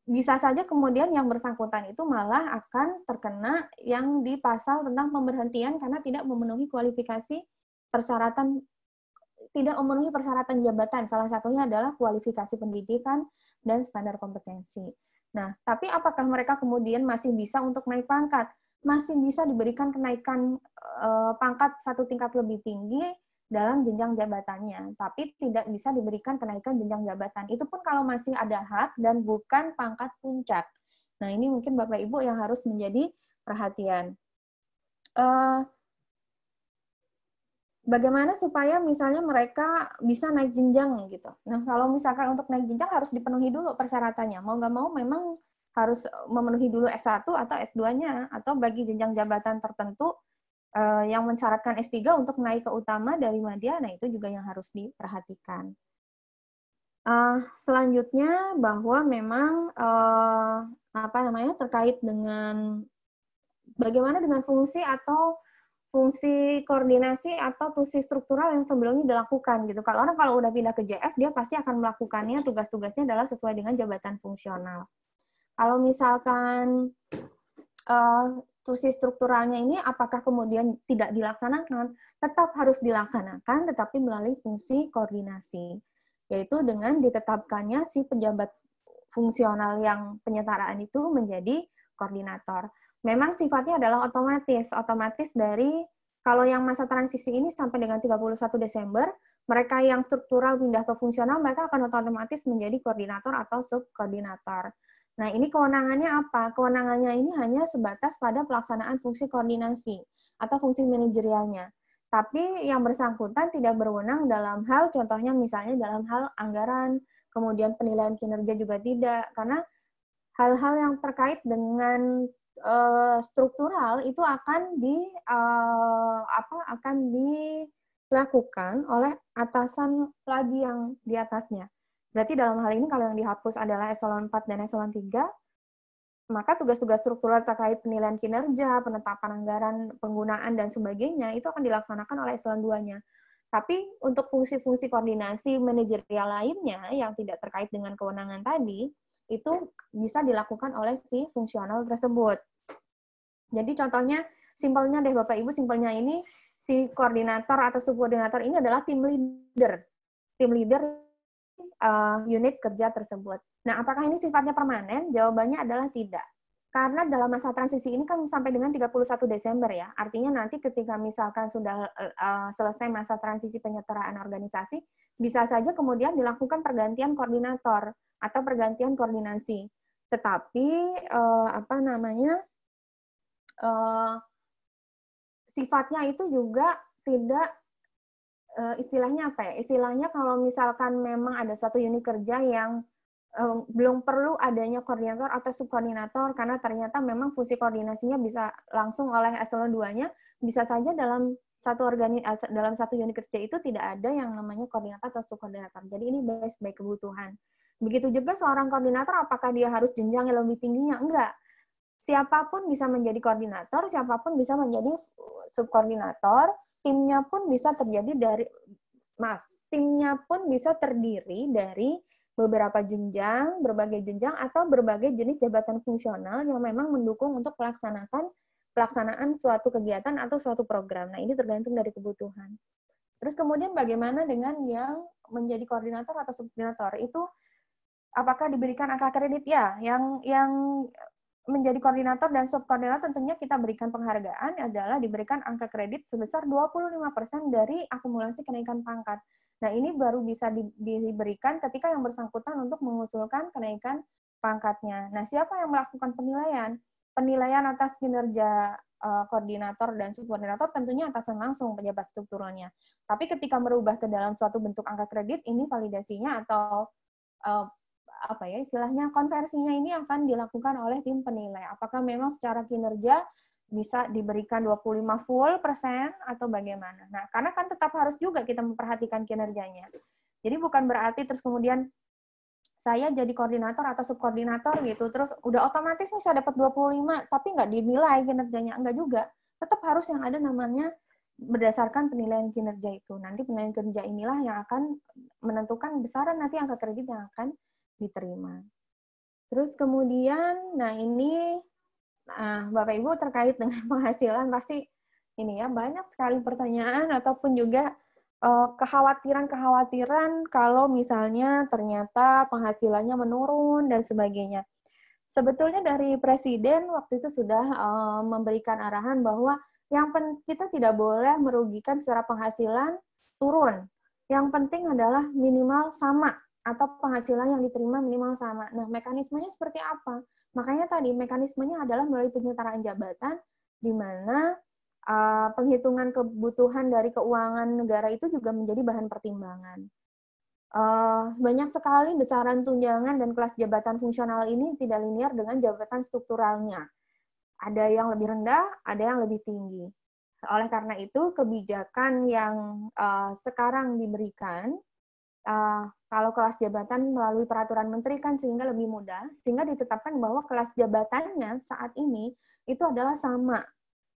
bisa saja kemudian yang bersangkutan itu malah akan terkena yang di pasal tentang pemberhentian karena tidak memenuhi kualifikasi persyaratan, tidak memenuhi persyaratan jabatan. Salah satunya adalah kualifikasi pendidikan dan standar kompetensi. Nah, tapi apakah mereka kemudian masih bisa untuk naik pangkat? Masih bisa diberikan kenaikan pangkat 1 tingkat lebih tinggi dalam jenjang jabatannya, tapi tidak bisa diberikan kenaikan jenjang jabatan. Itu pun kalau masih ada hak dan bukan pangkat puncak. Nah, ini mungkin Bapak Ibu yang harus menjadi perhatian. Bagaimana supaya misalnya mereka bisa naik jenjang gitu. Nah, kalau misalkan untuk naik jenjang harus dipenuhi dulu persyaratannya. Mau nggak mau memang harus memenuhi dulu S1 atau S2-nya, atau bagi jenjang jabatan tertentu yang mensyaratkan S3 untuk naik ke utama dari madya, nah itu juga yang harus diperhatikan. Selanjutnya bahwa memang terkait dengan bagaimana dengan fungsi atau fungsi koordinasi atau fungsi struktural yang sebelumnya dilakukan gitu. Kalau udah pindah ke JF, dia pasti akan melakukannya, tugas-tugasnya adalah sesuai dengan jabatan fungsional. Kalau misalkan fungsi strukturalnya ini apakah kemudian tidak dilaksanakan? Tetap harus dilaksanakan, tetapi melalui fungsi koordinasi, yaitu dengan ditetapkannya si pejabat fungsional yang penyetaraan itu menjadi koordinator. memang sifatnya adalah otomatis dari kalau yang masa transisi ini sampai dengan 31 Desember, mereka yang struktural pindah ke fungsional, mereka akan otomatis menjadi koordinator atau subkoordinator. Nah, ini kewenangannya apa? Kewenangannya ini hanya sebatas pada pelaksanaan fungsi koordinasi atau fungsi manajerialnya. Tapi yang bersangkutan tidak berwenang dalam hal, contohnya misalnya dalam hal anggaran, kemudian penilaian kinerja juga tidak, karena hal-hal yang terkait dengan struktural itu akan dilakukan oleh atasan lagi yang di atasnya. Berarti dalam hal ini kalau yang dihapus adalah eselon 4 dan eselon 3, maka tugas-tugas struktural terkait penilaian kinerja, penetapan anggaran, penggunaan dan sebagainya itu akan dilaksanakan oleh eselon 2-nya. Tapi untuk fungsi-fungsi koordinasi manajerial lainnya yang tidak terkait dengan kewenangan tadi, itu bisa dilakukan oleh si fungsional tersebut. Jadi contohnya, simpelnya deh Bapak Ibu, simpelnya ini si koordinator atau subkoordinator ini adalah tim leader unit kerja tersebut. Nah, apakah ini sifatnya permanen? Jawabannya adalah tidak. Karena dalam masa transisi ini kan sampai dengan 31 Desember ya. Artinya nanti ketika misalkan sudah selesai masa transisi penyertaan organisasi, bisa saja kemudian dilakukan pergantian koordinator atau pergantian koordinasi. Tetapi sifatnya itu juga tidak istilahnya apa ya? Istilahnya kalau misalkan memang ada satu unit kerja yang belum perlu adanya koordinator atau subkoordinator karena ternyata memang fungsi koordinasinya bisa langsung oleh eselon 2-nya, bisa saja dalam satu unit kerja itu tidak ada yang namanya koordinator atau subkoordinator. Jadi ini based by kebutuhan. Begitu juga seorang koordinator, apakah dia harus jenjang yang lebih tingginya? Enggak. Siapapun bisa menjadi koordinator, siapapun bisa menjadi subkoordinator, timnya pun bisa terdiri dari beberapa jenjang, berbagai jenjang, atau berbagai jenis jabatan fungsional yang memang mendukung untuk pelaksanaan suatu kegiatan atau suatu program. Nah, ini tergantung dari kebutuhan. Terus kemudian bagaimana dengan yang menjadi koordinator atau subkoordinator? Itu apakah diberikan angka kredit? Ya, yang menjadi koordinator dan subkoordinator tentunya kita berikan penghargaan adalah diberikan angka kredit sebesar 25% dari akumulasi kenaikan pangkat. Nah, ini baru bisa diberikan ketika yang bersangkutan untuk mengusulkan kenaikan pangkatnya. Nah, siapa yang melakukan penilaian? Penilaian atas kinerja koordinator dan subkoordinator tentunya atasan langsung pejabat strukturalnya. Tapi ketika merubah ke dalam suatu bentuk angka kredit, ini validasinya atau istilahnya konversinya ini akan dilakukan oleh tim penilai. Apakah memang secara kinerja bisa diberikan 25% atau bagaimana? Nah, karena kan tetap harus juga kita memperhatikan kinerjanya. Jadi bukan berarti terus kemudian saya jadi koordinator atau subkoordinator gitu, terus udah otomatis nih saya dapat 25, tapi nggak dinilai kinerjanya. Enggak juga. Tetap harus yang ada namanya berdasarkan penilaian kinerja itu. Nanti penilaian kinerja inilah yang akan menentukan besaran nanti angka kredit yang akan diterima. Terus kemudian, nah ini Bapak Ibu terkait dengan penghasilan pasti ini ya banyak sekali pertanyaan ataupun juga kekhawatiran kalau misalnya ternyata penghasilannya menurun dan sebagainya. Sebetulnya dari Presiden waktu itu sudah memberikan arahan bahwa kita tidak boleh merugikan secara penghasilan turun. Yang penting adalah minimal sama atau penghasilan yang diterima minimal sama. Nah, mekanismenya seperti apa? Makanya tadi mekanismenya adalah melalui penyetaraan jabatan, di mana penghitungan kebutuhan dari keuangan negara itu juga menjadi bahan pertimbangan. Banyak sekali besaran tunjangan dan kelas jabatan fungsional ini tidak linear dengan jabatan strukturalnya. Ada yang lebih rendah, ada yang lebih tinggi. Oleh karena itu, kebijakan yang sekarang diberikan, kalau kelas jabatan melalui peraturan menteri kan sehingga lebih mudah, sehingga ditetapkan bahwa kelas jabatannya saat ini itu adalah sama.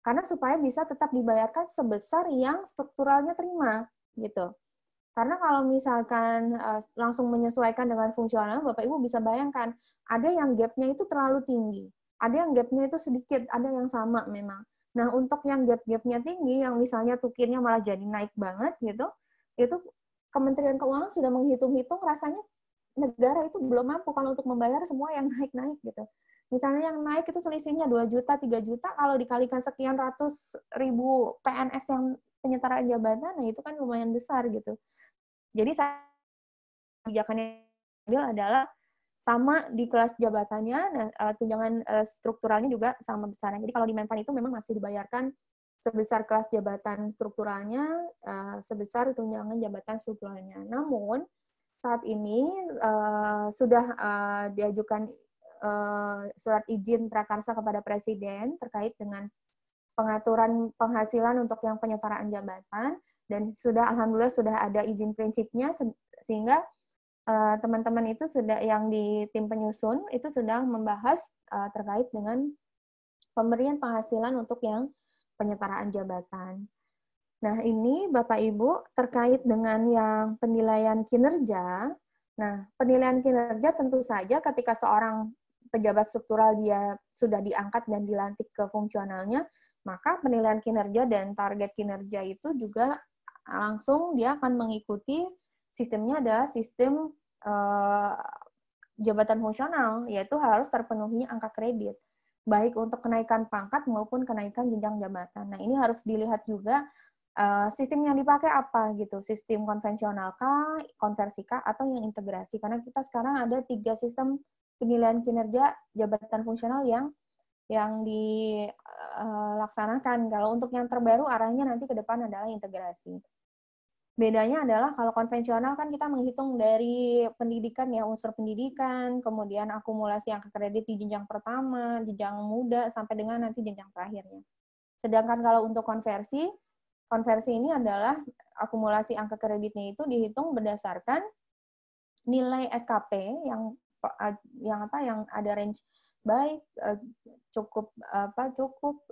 Karena supaya bisa tetap dibayarkan sebesar yang strukturalnya terima, gitu. Karena kalau misalkan langsung menyesuaikan dengan fungsional, Bapak Ibu bisa bayangkan, ada yang gap-nya itu terlalu tinggi, ada yang gap-nya itu sedikit, ada yang sama memang. Nah, untuk yang gap-gapnya tinggi, yang misalnya tukirnya malah jadi naik banget, gitu, itu Kementerian Keuangan sudah menghitung-hitung rasanya negara itu belum mampu kalau untuk membayar semua yang naik-naik gitu. Misalnya yang naik itu selisihnya 2 juta, 3 juta, kalau dikalikan sekian ratus ribu PNS yang penyetaraan jabatan, nah itu kan lumayan besar gitu. Jadi kebijakan yang diambil adalah sama di kelas jabatannya, nah, tunjangan strukturalnya juga sama besarnya. Jadi kalau di Menpan itu memang masih dibayarkan sebesar kelas jabatan strukturalnya, sebesar tunjangan jabatan strukturalnya. Namun saat ini sudah diajukan surat izin prakarsa kepada Presiden terkait dengan pengaturan penghasilan untuk yang penyetaraan jabatan, dan alhamdulillah sudah ada izin prinsipnya, sehingga teman-teman itu sudah, yang di tim penyusun itu sudah membahas terkait dengan pemberian penghasilan untuk yang penyetaraan jabatan. Nah, ini Bapak Ibu terkait dengan yang penilaian kinerja. Nah, penilaian kinerja tentu saja ketika seorang pejabat struktural dia sudah diangkat dan dilantik ke fungsionalnya, maka penilaian kinerja dan target kinerja itu juga langsung dia akan mengikuti sistemnya adalah sistem jabatan fungsional, yaitu harus terpenuhi angka kredit, baik untuk kenaikan pangkat maupun kenaikan jenjang jabatan. Nah, ini harus dilihat juga sistem yang dipakai apa gitu, sistem konvensional kah, konversi kah, atau yang integrasi. Karena kita sekarang ada 3 sistem penilaian kinerja jabatan fungsional yang dilaksanakan. Kalau untuk yang terbaru arahnya nanti ke depan adalah integrasi. Bedanya adalah kalau konvensional kan kita menghitung dari pendidikan ya, unsur pendidikan, kemudian akumulasi angka kredit di jenjang pertama, jenjang muda, sampai dengan nanti jenjang terakhirnya. Sedangkan kalau untuk konversi ini adalah akumulasi angka kreditnya itu dihitung berdasarkan nilai SKP yang ada range baik, cukup,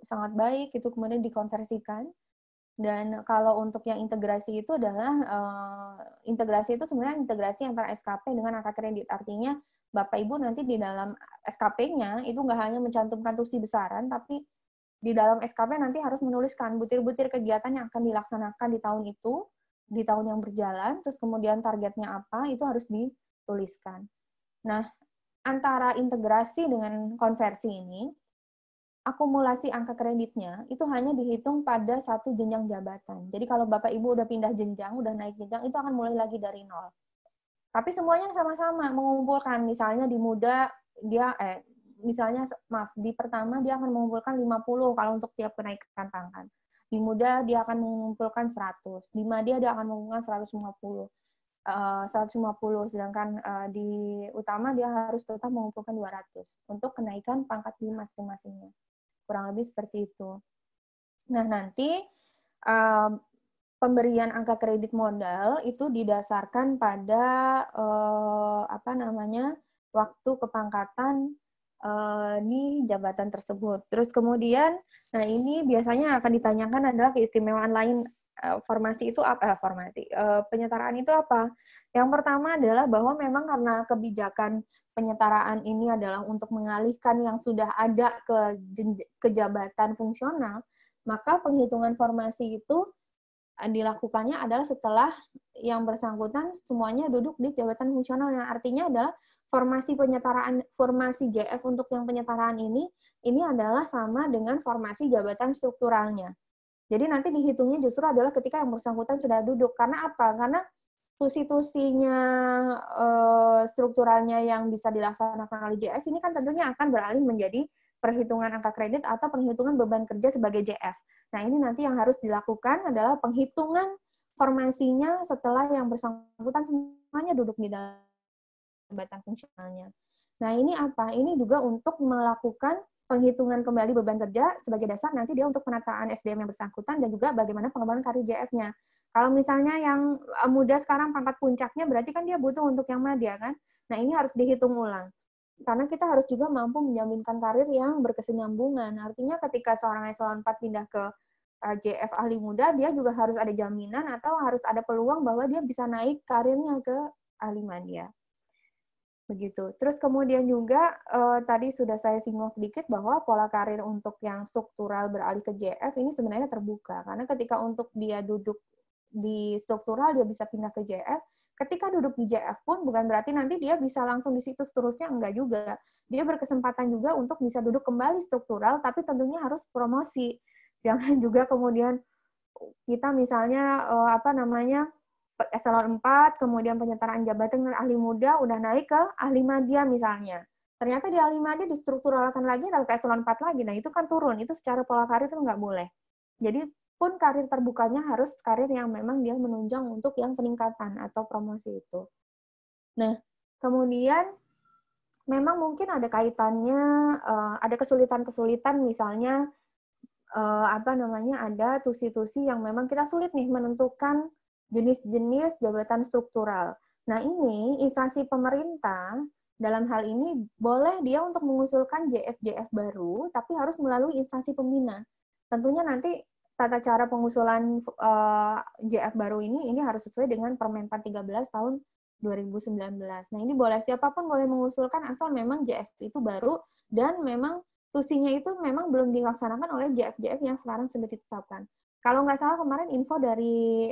sangat baik, itu kemudian dikonversikan. Dan kalau untuk yang integrasi itu adalah integrasi itu sebenarnya integrasi antara SKP dengan angka kredit. Artinya Bapak Ibu nanti di dalam SKP-nya itu nggak hanya mencantumkan tusi besaran, tapi di dalam SKP nanti harus menuliskan butir-butir kegiatan yang akan dilaksanakan di tahun itu, di tahun yang berjalan, terus kemudian targetnya apa, itu harus dituliskan. Nah, antara integrasi dengan konversi ini, akumulasi angka kreditnya itu hanya dihitung pada satu jenjang jabatan. Jadi kalau Bapak Ibu udah pindah jenjang, udah naik jenjang, itu akan mulai lagi dari nol. Tapi semuanya sama-sama mengumpulkan, misalnya di muda dia di pertama dia akan mengumpulkan 50 kalau untuk tiap kenaikan pangkat. Di muda dia akan mengumpulkan 100, di madya dia akan mengumpulkan 150. 150, sedangkan di utama dia harus tetap mengumpulkan 200 untuk kenaikan pangkat di masing-masingnya. Kurang lebih seperti itu. Nah, nanti pemberian angka kredit modal itu didasarkan pada waktu kepangkatan di jabatan tersebut. Terus kemudian, nah ini biasanya akan ditanyakan adalah keistimewaan lain. Formasi itu apa? Penyetaraan itu apa? Yang pertama adalah bahwa memang karena kebijakan penyetaraan ini adalah untuk mengalihkan yang sudah ada ke jabatan fungsional, maka penghitungan formasi itu dilakukannya adalah setelah yang bersangkutan semuanya duduk di jabatan fungsional, yang artinya adalah formasi JF untuk yang penyetaraan ini adalah sama dengan formasi jabatan strukturalnya. Jadi nanti dihitungnya justru adalah ketika yang bersangkutan sudah duduk. Karena apa? Karena tusi-tusinya strukturalnya yang bisa dilaksanakan oleh JF ini kan tentunya akan beralih menjadi perhitungan angka kredit atau perhitungan beban kerja sebagai JF. Nah, ini nanti yang harus dilakukan adalah penghitungan formasinya setelah yang bersangkutan semuanya duduk di dalam jabatan fungsionalnya. Nah, ini apa? Ini juga untuk melakukan penghitungan kembali beban kerja sebagai dasar nanti dia untuk penataan SDM yang bersangkutan dan juga bagaimana pengembangan karir JF-nya. Kalau misalnya yang muda sekarang pangkat puncaknya, berarti kan dia butuh untuk yang madya kan? Nah, ini harus dihitung ulang. Karena kita harus juga mampu menjaminkan karir yang berkesinambungan. Artinya ketika seorang eselon 4 pindah ke JF ahli muda, dia juga harus ada jaminan atau harus ada peluang bahwa dia bisa naik karirnya ke ahli madya. Begitu. Terus kemudian juga tadi sudah saya singgung sedikit bahwa pola karir untuk yang struktural beralih ke JF ini sebenarnya terbuka. Karena ketika untuk dia duduk di struktural dia bisa pindah ke JF. Ketika duduk di JF pun bukan berarti nanti dia bisa langsung di situ seterusnya, enggak juga. Dia berkesempatan juga untuk bisa duduk kembali struktural, tapi tentunya harus promosi. Jangan juga kemudian kita misalnya eselon 4, kemudian penyetaraan jabatan dengan ahli muda udah naik ke ahli madya misalnya. Ternyata di ahli madya distrukturalkan lagi ke eselon 4 lagi. Nah, itu kan turun. Itu secara pola karir itu nggak boleh. Jadi pun karir terbukanya harus karir yang memang dia menunjang untuk yang peningkatan atau promosi itu. Nah, kemudian memang mungkin ada kaitannya, ada kesulitan-kesulitan misalnya ada tusi-tusi yang memang kita sulit nih menentukan jenis-jenis jabatan struktural. Nah, ini instansi pemerintah dalam hal ini boleh dia untuk mengusulkan JF-JF baru, tapi harus melalui instansi pembina. Tentunya nanti tata cara pengusulan JF baru ini harus sesuai dengan Permenpan 13 tahun 2019. Nah, ini boleh siapapun boleh mengusulkan asal memang JF itu baru dan memang tusinya itu memang belum dilaksanakan oleh JF-JF yang sekarang sudah ditetapkan. Kalau nggak salah kemarin info dari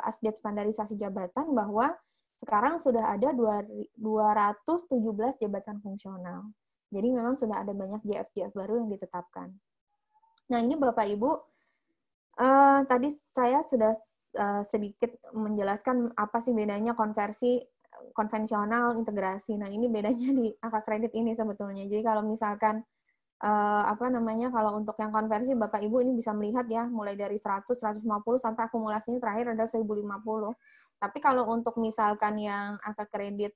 Asdep Standarisasi Jabatan bahwa sekarang sudah ada 217 jabatan fungsional. Jadi memang sudah ada banyak JF-JF baru yang ditetapkan. Nah, ini Bapak Ibu, tadi saya sudah sedikit menjelaskan apa sih bedanya konversi konvensional, integrasi. Nah, ini bedanya di angka kredit ini sebetulnya. Jadi kalau misalkan kalau untuk yang konversi Bapak Ibu ini bisa melihat ya, mulai dari 100, 150 sampai akumulasinya terakhir ada 1050. Tapi kalau untuk misalkan yang angka kredit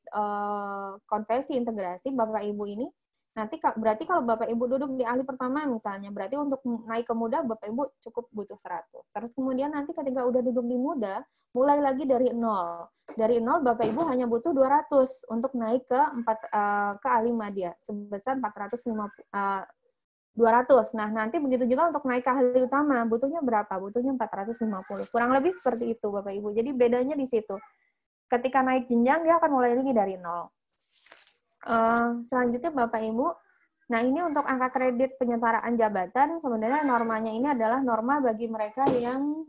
konversi integrasi Bapak Ibu ini nanti berarti kalau Bapak Ibu duduk di ahli pertama misalnya, berarti untuk naik ke muda Bapak Ibu cukup butuh 100. Terus kemudian nanti ketika udah duduk di muda, mulai lagi dari 0. Dari 0 Bapak Ibu hanya butuh 200 untuk naik ke ahli madya sebesar 200. Nah, nanti begitu juga untuk naik ke ahli utama, butuhnya berapa? Butuhnya 450. Kurang lebih seperti itu Bapak Ibu. Jadi bedanya di situ. Ketika naik jenjang dia akan mulai lagi dari 0. Selanjutnya Bapak Ibu, nah ini untuk angka kredit penyetaraan jabatan sebenarnya normanya ini adalah norma bagi mereka yang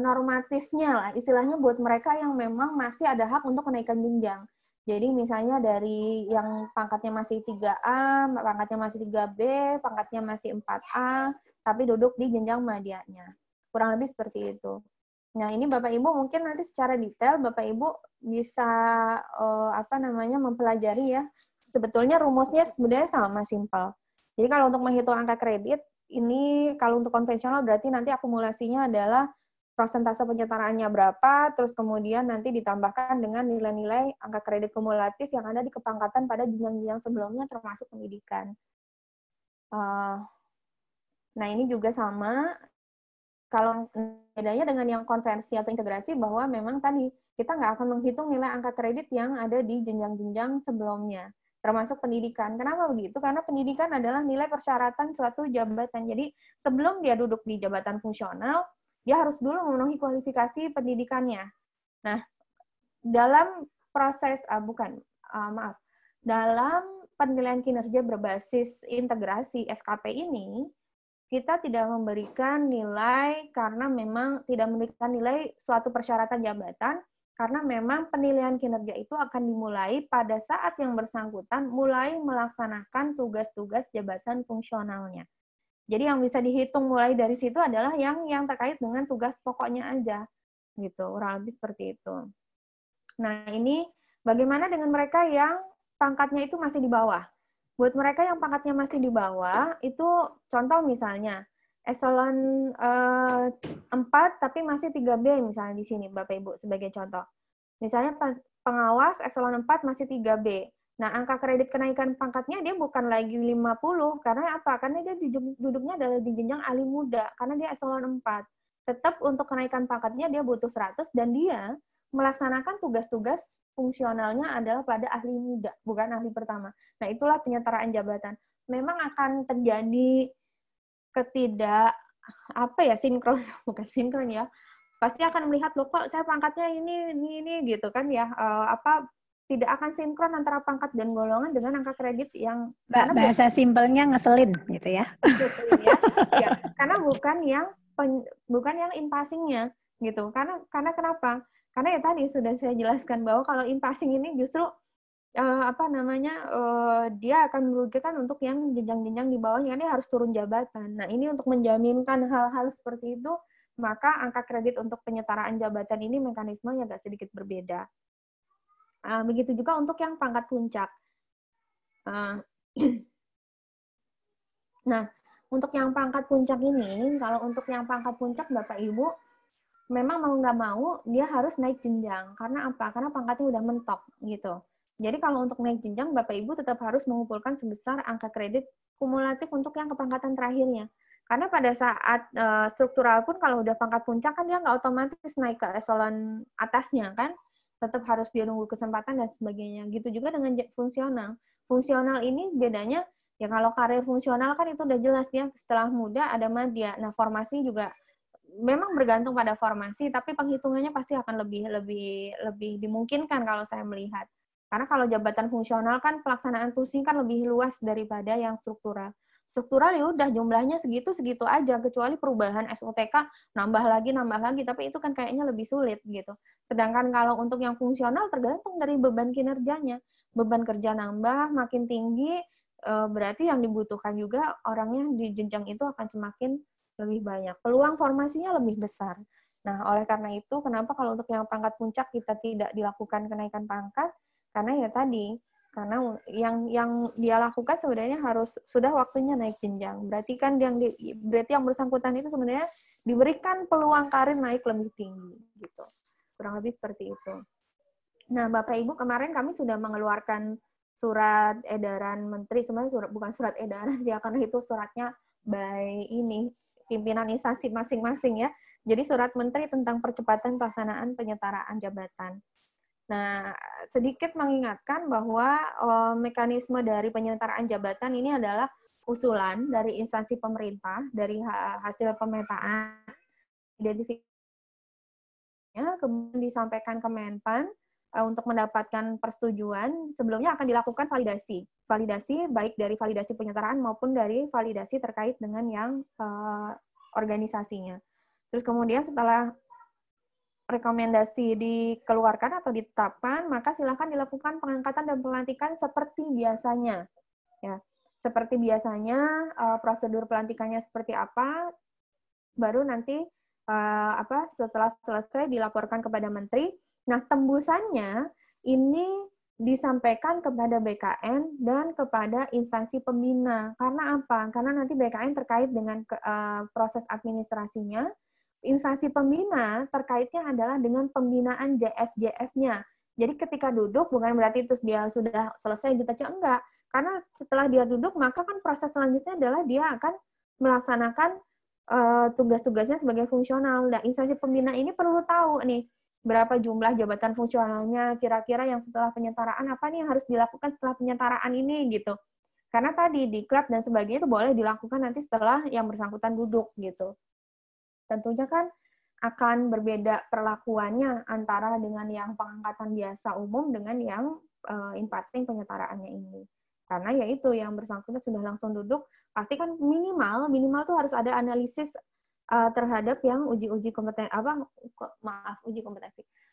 normatifnya lah, istilahnya buat mereka yang memang masih ada hak untuk kenaikan jenjang. Jadi misalnya dari yang pangkatnya masih 3A, pangkatnya masih 3B, pangkatnya masih 4A, tapi duduk di jenjang madyanya. Kurang lebih seperti itu. Nah, ini Bapak Ibu mungkin nanti secara detail Bapak Ibu bisa mempelajari ya. Sebetulnya rumusnya sebenarnya sama simpel. Jadi kalau untuk menghitung angka kredit ini kalau untuk konvensional berarti nanti akumulasinya adalah persentase penyetaraannya berapa, terus kemudian nanti ditambahkan dengan nilai-nilai angka kredit kumulatif yang ada di kepangkatan pada jenjang-jenjang sebelumnya termasuk pendidikan. Nah, ini juga sama. Kalau bedanya dengan yang konversi atau integrasi bahwa memang tadi kita nggak akan menghitung nilai angka kredit yang ada di jenjang-jenjang sebelumnya, termasuk pendidikan. Kenapa begitu? Karena pendidikan adalah nilai persyaratan suatu jabatan. Jadi sebelum dia duduk di jabatan fungsional, dia harus dulu memenuhi kualifikasi pendidikannya. Nah, dalam proses, dalam penilaian kinerja berbasis integrasi SKP ini, kita tidak memberikan nilai karena memang tidak memberikan nilai suatu persyaratan jabatan, karena memang penilaian kinerja itu akan dimulai pada saat yang bersangkutan mulai melaksanakan tugas-tugas jabatan fungsionalnya. Jadi yang bisa dihitung mulai dari situ adalah yang terkait dengan tugas pokoknya aja, gitu, kurang lebih seperti itu. Nah, ini bagaimana dengan mereka yang pangkatnya itu masih di bawah? Buat mereka yang pangkatnya masih di bawah, itu contoh misalnya, eselon 4 tapi masih 3B misalnya di sini, Bapak Ibu, sebagai contoh. Misalnya pengawas eselon 4 masih 3B. Nah, angka kredit kenaikan pangkatnya dia bukan lagi 50, karena apa? Karena dia duduknya adalah di jenjang ahli muda, karena dia eselon 4. Tetap untuk kenaikan pangkatnya dia butuh 100, dan dia melaksanakan tugas-tugas fungsionalnya adalah pada ahli muda, bukan ahli pertama. Nah, itulah penyetaraan jabatan. Memang akan terjadi sinkron, bukan sinkron ya. Pasti akan melihat, loh kok saya pangkatnya ini gitu kan ya, tidak akan sinkron antara pangkat dan golongan dengan angka kredit yang bahasa simpelnya ngeselin gitu ya. Ngeselin ya. Ya, karena bukan yang in passing-nya gitu. Karena kenapa? Karena ya tadi sudah saya jelaskan bahwa kalau in passing ini justru dia akan merugikan untuk yang jenjang-jenjang di bawahnya, dia harus turun jabatan. Nah, ini untuk menjaminkan hal-hal seperti itu, maka angka kredit untuk penyetaraan jabatan ini mekanismenya agak sedikit berbeda. Begitu juga untuk yang pangkat puncak. Nah, untuk yang pangkat puncak ini, kalau untuk yang pangkat puncak Bapak Ibu, memang mau nggak mau dia harus naik jenjang. Karena apa? Karena pangkatnya udah mentok gitu. Jadi kalau untuk naik jenjang, Bapak Ibu tetap harus mengumpulkan sebesar angka kredit kumulatif untuk yang kepangkatan terakhirnya. Karena pada saat struktural pun kalau udah pangkat puncak kan dia nggak otomatis naik ke eselon atasnya kan, tetap harus dia nunggu kesempatan dan sebagainya. Gitu juga dengan fungsional. Fungsional ini bedanya ya kalau karir fungsional kan itu udah jelas ya, setelah muda ada madya. Nah, formasi juga memang bergantung pada formasi, tapi penghitungannya pasti akan lebih dimungkinkan kalau saya melihat. Karena kalau jabatan fungsional kan pelaksanaan fungsi kan lebih luas daripada yang struktural. Struktural ya udah jumlahnya segitu aja, kecuali perubahan SOTK nambah lagi, tapi itu kan kayaknya lebih sulit gitu. Sedangkan kalau untuk yang fungsional tergantung dari beban kinerjanya. Beban kerja nambah, makin tinggi, berarti yang dibutuhkan juga orangnya di jenjang itu akan semakin lebih banyak. Peluang formasinya lebih besar. Nah, oleh karena itu, kenapa kalau untuk yang pangkat puncak kita tidak dilakukan kenaikan pangkat? Karena ya tadi, karena yang dia lakukan sebenarnya harus sudah waktunya naik jenjang. Berarti kan berarti yang bersangkutan itu sebenarnya diberikan peluang karir naik lebih tinggi gitu. Kurang lebih seperti itu. Nah, Bapak Ibu, kemarin kami sudah mengeluarkan surat edaran menteri, sebenarnya bukan surat edaran sih, karena itu suratnya by ini pimpinan instansi masing-masing ya. Jadi surat menteri tentang percepatan pelaksanaan penyetaraan jabatan. Nah, sedikit mengingatkan bahwa mekanisme dari penyetaraan jabatan ini adalah usulan dari instansi pemerintah, dari hasil pemetaan, identifikasinya, kemudian disampaikan ke Menpan untuk mendapatkan persetujuan. Sebelumnya akan dilakukan validasi baik dari validasi penyetaraan maupun dari validasi terkait dengan yang organisasinya. Terus kemudian setelah rekomendasi dikeluarkan atau ditetapkan, maka silakan dilakukan pengangkatan dan pelantikan seperti biasanya. Ya, seperti biasanya, prosedur pelantikannya seperti apa, baru nanti setelah selesai dilaporkan kepada menteri. Nah, tembusannya ini disampaikan kepada BKN dan kepada instansi pembina. Karena apa? Karena nanti BKN terkait dengan proses administrasinya. Instansi pembina terkaitnya adalah dengan pembinaan JF-JF-nya. Jadi ketika duduk bukan berarti terus dia sudah selesai gitu, enggak. Karena setelah dia duduk maka kan proses selanjutnya adalah dia akan melaksanakan tugas-tugasnya sebagai fungsional. Nah, instansi pembina ini perlu tahu nih berapa jumlah jabatan fungsionalnya, kira-kira yang setelah penyetaraan apa nih yang harus dilakukan setelah penyetaraan ini gitu. Karena tadi diklat dan sebagainya itu boleh dilakukan nanti setelah yang bersangkutan duduk gitu. Tentunya kan akan berbeda perlakuannya antara dengan yang pengangkatan biasa umum dengan yang in passing penyetaraannya ini. Karena yaitu yang bersangkutan sudah langsung duduk, pasti kan minimal tuh harus ada analisis terhadap yang uji kompetensi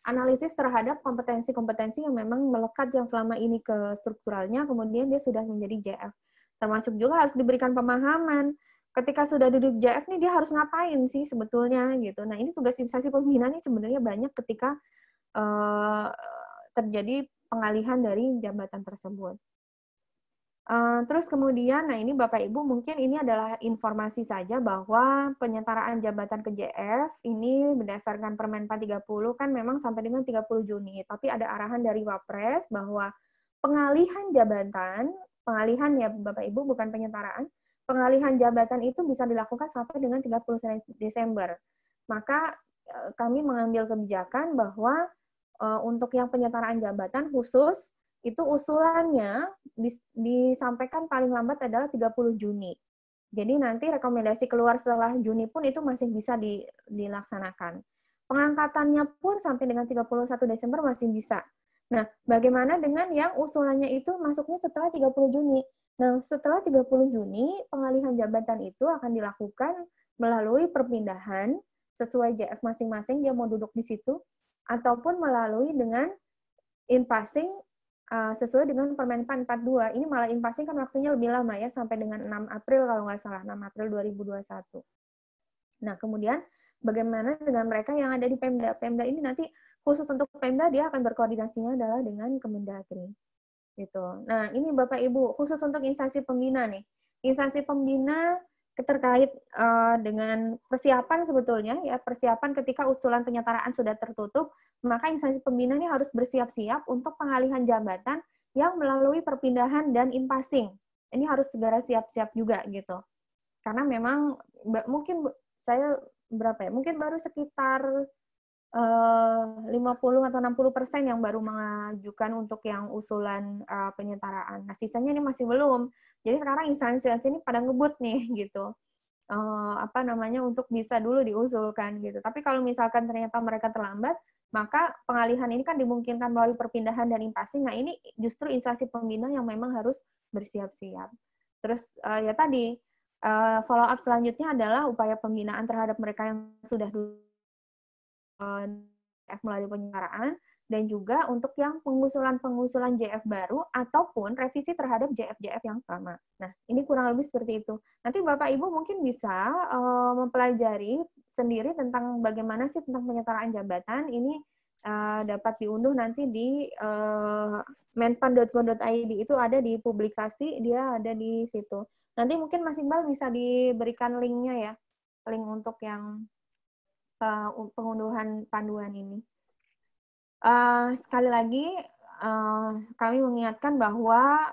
analisis terhadap kompetensi yang memang melekat yang selama ini ke strukturalnya, kemudian dia sudah menjadi JF. Termasuk juga harus diberikan pemahaman ketika sudah duduk JF nih dia harus ngapain sih sebetulnya gitu. Nah, ini tugas instansi pembina nih sebenarnya banyak ketika terjadi pengalihan dari jabatan tersebut. Terus kemudian, nah ini Bapak Ibu mungkin ini adalah informasi saja bahwa penyetaraan jabatan ke JF ini berdasarkan Permenpan 30 kan memang sampai dengan 30 Juni. Tapi ada arahan dari Wapres bahwa pengalihan ya Bapak Ibu bukan penyetaraan, pengalihan jabatan itu bisa dilakukan sampai dengan 30 Desember. Maka kami mengambil kebijakan bahwa untuk yang penyetaraan jabatan khusus, itu usulannya disampaikan paling lambat adalah 30 Juni. Jadi nanti rekomendasi keluar setelah Juni pun itu masih bisa dilaksanakan. Pengangkatannya pun sampai dengan 31 Desember masih bisa. Nah, bagaimana dengan yang usulannya itu masuknya setelah 30 Juni? Nah, setelah 30 Juni, pengalihan jabatan itu akan dilakukan melalui perpindahan sesuai JF masing-masing, dia mau duduk di situ, ataupun melalui dengan in passing sesuai dengan Permenpan 42. Ini malah in passing kan waktunya lebih lama ya, sampai dengan 6 April kalau nggak salah, 6 April 2021. Nah, kemudian bagaimana dengan mereka yang ada di Pemda? Pemda ini nanti khusus untuk Pemda dia akan berkoordinasinya adalah dengan Kemendagri. Gitu. Nah, ini Bapak Ibu, khusus untuk instansi pembina nih. Instansi pembina terkait dengan persiapan sebetulnya ya, persiapan ketika usulan penyetaraan sudah tertutup, maka instansi pembina ini harus bersiap-siap untuk pengalihan jabatan yang melalui perpindahan dan in passing. Ini harus segera siap-siap juga gitu. Karena memang mungkin saya berapa ya? Mungkin baru sekitar 50 atau 60% yang baru mengajukan untuk yang usulan penyetaraan. Nah, sisanya ini masih belum. Jadi sekarang instansi ini pada ngebut nih gitu. Untuk bisa dulu diusulkan gitu. Tapi kalau misalkan ternyata mereka terlambat, maka pengalihan ini kan dimungkinkan melalui perpindahan dan in passing. Nah, ini justru instansi pembina yang memang harus bersiap-siap. Terus ya tadi follow up selanjutnya adalah upaya pembinaan terhadap mereka yang sudah melalui penyetaraan, dan juga untuk yang pengusulan JF baru ataupun revisi terhadap JF-JF yang sama. Nah, ini kurang lebih seperti itu. Nanti Bapak Ibu mungkin bisa mempelajari sendiri tentang bagaimana sih tentang penyetaraan jabatan. Ini dapat diunduh nanti di menpan.go.id, itu ada di publikasi, dia ada di situ. Nanti mungkin Mas Iqbal bisa diberikan linknya ya, link untuk yang pengunduhan panduan ini. Sekali lagi, kami mengingatkan bahwa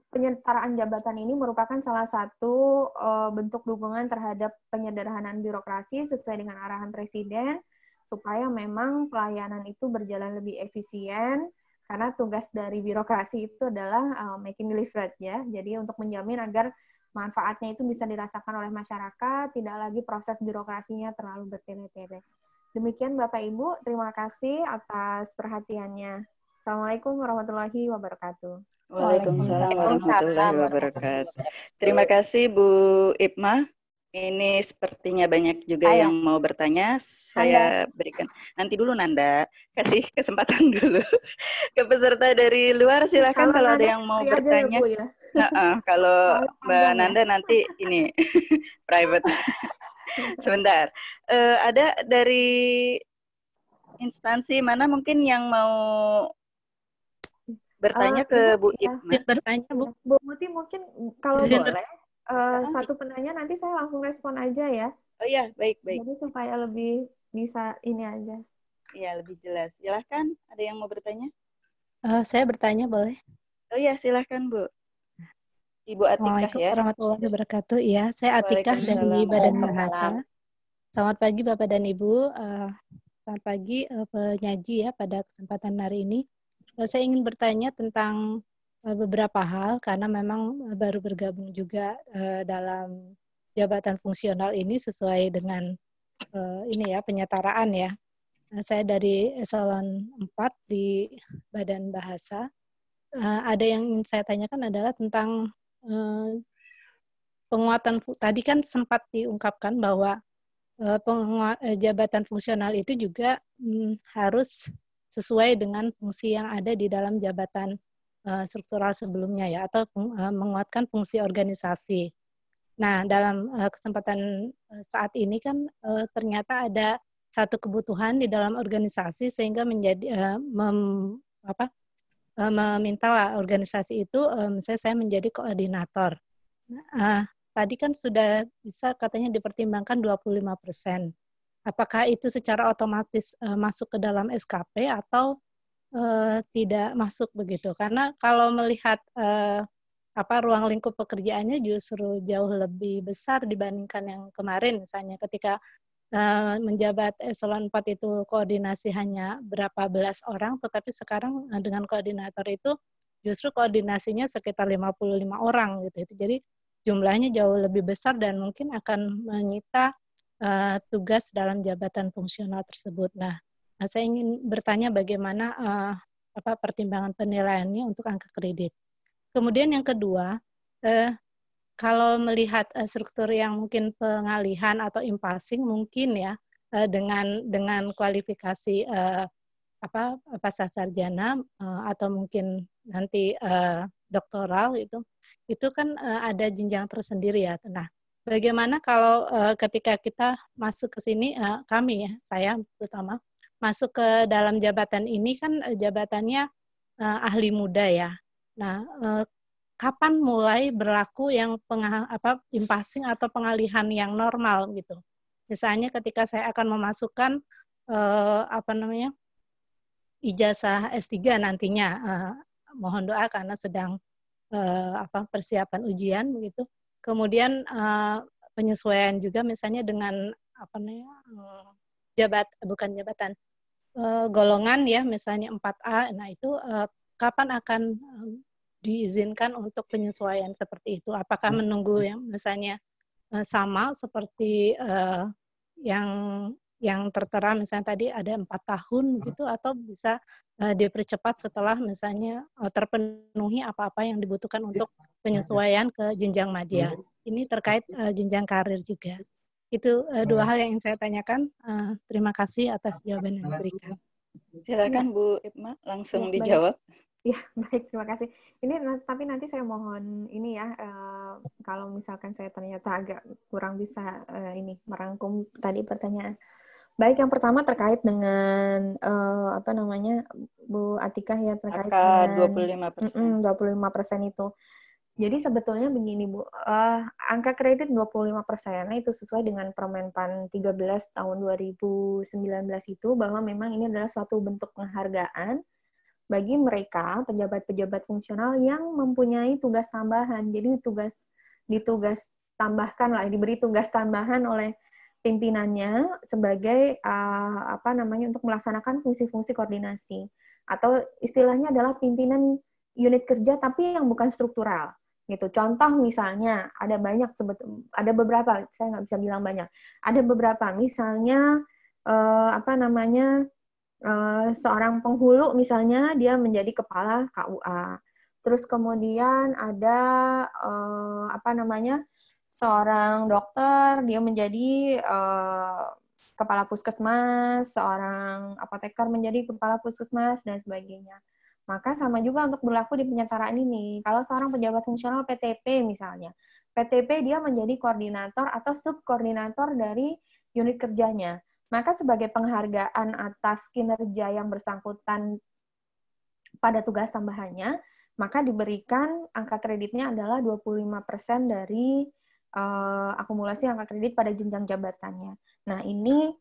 penyetaraan jabatan ini merupakan salah satu bentuk dukungan terhadap penyederhanaan birokrasi sesuai dengan arahan Presiden, supaya memang pelayanan itu berjalan lebih efisien, karena tugas dari birokrasi itu adalah making delivered ya. Jadi untuk menjamin agar manfaatnya itu bisa dirasakan oleh masyarakat, tidak lagi proses birokrasinya terlalu bertele-tele. Demikian Bapak Ibu, terima kasih atas perhatiannya. Assalamualaikum warahmatullahi wabarakatuh. Waalaikumsalam warahmatullahi wabarakatuh. Terima kasih Bu Ipma. Ini sepertinya banyak juga yang mau bertanya. Saya berikan. Nanti dulu Nanda, kasih kesempatan dulu ke peserta dari luar. Silahkan kalau ada yang mau bertanya. Ya, Bu, ya? Kalau Mbak Nanda nanti ini private. Sebentar. Ada dari instansi mana mungkin yang mau bertanya ke Bu Ipma? Bertanya, Bu. Bu Muti mungkin kalau boleh satu penanya nanti saya langsung respon aja ya. Oh iya, baik-baik. Jadi supaya lebih bisa ini aja. Iya, lebih jelas. Silahkan, ada yang mau bertanya? Saya bertanya boleh? Oh iya, silahkan Bu. Ibu Atikah ya. Warahmatullahi wabarakatuh. Iya, saya Atikah dari Badan Bahasa. Selamat pagi Bapak dan Ibu. Selamat pagi penyaji ya pada kesempatan hari ini. Saya ingin bertanya tentang beberapa hal karena memang baru bergabung juga dalam jabatan fungsional ini sesuai dengan ini ya penyetaraan ya. Saya dari eselon 4 di Badan Bahasa. Ada yang ingin saya tanyakan adalah tentang penguatan. Tadi kan sempat diungkapkan bahwa jabatan fungsional itu juga harus sesuai dengan fungsi yang ada di dalam jabatan struktural sebelumnya ya, atau menguatkan fungsi organisasi. Nah, dalam kesempatan saat ini kan ternyata ada satu kebutuhan di dalam organisasi sehingga menjadi meminta organisasi itu, misalnya saya menjadi koordinator. Tadi kan sudah bisa katanya dipertimbangkan 25%. Apakah itu secara otomatis masuk ke dalam SKP atau tidak masuk begitu? Karena kalau melihat ruang lingkup pekerjaannya justru jauh lebih besar dibandingkan yang kemarin, misalnya ketika menjabat eselon 4 itu koordinasi hanya berapa belas orang, tetapi sekarang dengan koordinator itu justru koordinasinya sekitar 55 orang gitu. Jadi jumlahnya jauh lebih besar dan mungkin akan menyita tugas dalam jabatan fungsional tersebut. Nah, saya ingin bertanya bagaimana pertimbangan penilaiannya untuk angka kredit. Kemudian yang kedua, kalau melihat struktur yang mungkin pengalihan atau impasing mungkin ya dengan kualifikasi pasca sarjana atau mungkin nanti doktoral itu kan ada jenjang tersendiri ya. Nah, bagaimana kalau ketika kita masuk ke sini, kami ya, saya terutama masuk ke dalam jabatan ini kan jabatannya ahli muda ya. Nah, kapan mulai berlaku yang impasing atau pengalihan yang normal gitu? Misalnya ketika saya akan memasukkan ijazah S3 nantinya, mohon doa karena sedang persiapan ujian begitu. Kemudian penyesuaian juga misalnya dengan golongan ya, misalnya 4A. Nah, itu kapan akan diizinkan untuk penyesuaian seperti itu? Apakah menunggu yang misalnya sama seperti yang tertera misalnya tadi ada 4 tahun gitu, atau bisa dipercepat setelah misalnya terpenuhi apa-apa yang dibutuhkan untuk penyesuaian ke jenjang madya. Ini terkait jenjang karir juga. Itu 2 hal yang ingin saya tanyakan. Terima kasih atas jawaban yang diberikan. Silakan Bu Ipma, langsung dijawab. Ya, baik, terima kasih. Ini tapi nanti saya mohon ini ya, kalau misalkan saya ternyata agak kurang bisa merangkum tadi pertanyaan. Baik, yang pertama terkait dengan Bu Atikah ya, terkait dengan 25% itu. Jadi sebetulnya begini Bu, angka kredit 25% itu sesuai dengan Permenpan 13 tahun 2019 itu, bahwa memang ini adalah suatu bentuk penghargaan bagi mereka pejabat-pejabat fungsional yang mempunyai tugas tambahan. Jadi ditugas tambahkan lah, diberi tugas tambahan oleh pimpinannya sebagai untuk melaksanakan fungsi-fungsi koordinasi, atau istilahnya adalah pimpinan unit kerja tapi yang bukan struktural gitu. Contoh misalnya ada beberapa, saya nggak bisa bilang banyak, ada beberapa misalnya seorang penghulu misalnya dia menjadi kepala KUA. Terus kemudian ada seorang dokter dia menjadi kepala puskesmas, seorang apoteker menjadi kepala puskesmas dan sebagainya. Maka sama juga untuk berlaku di penyetaraan ini. Kalau seorang pejabat fungsional PTP misalnya, PTP dia menjadi koordinator atau subkoordinator dari unit kerjanya. Maka sebagai penghargaan atas kinerja yang bersangkutan pada tugas tambahannya, maka diberikan angka kreditnya adalah 25% dari akumulasi angka kredit pada jenjang jabatannya. Nah, ini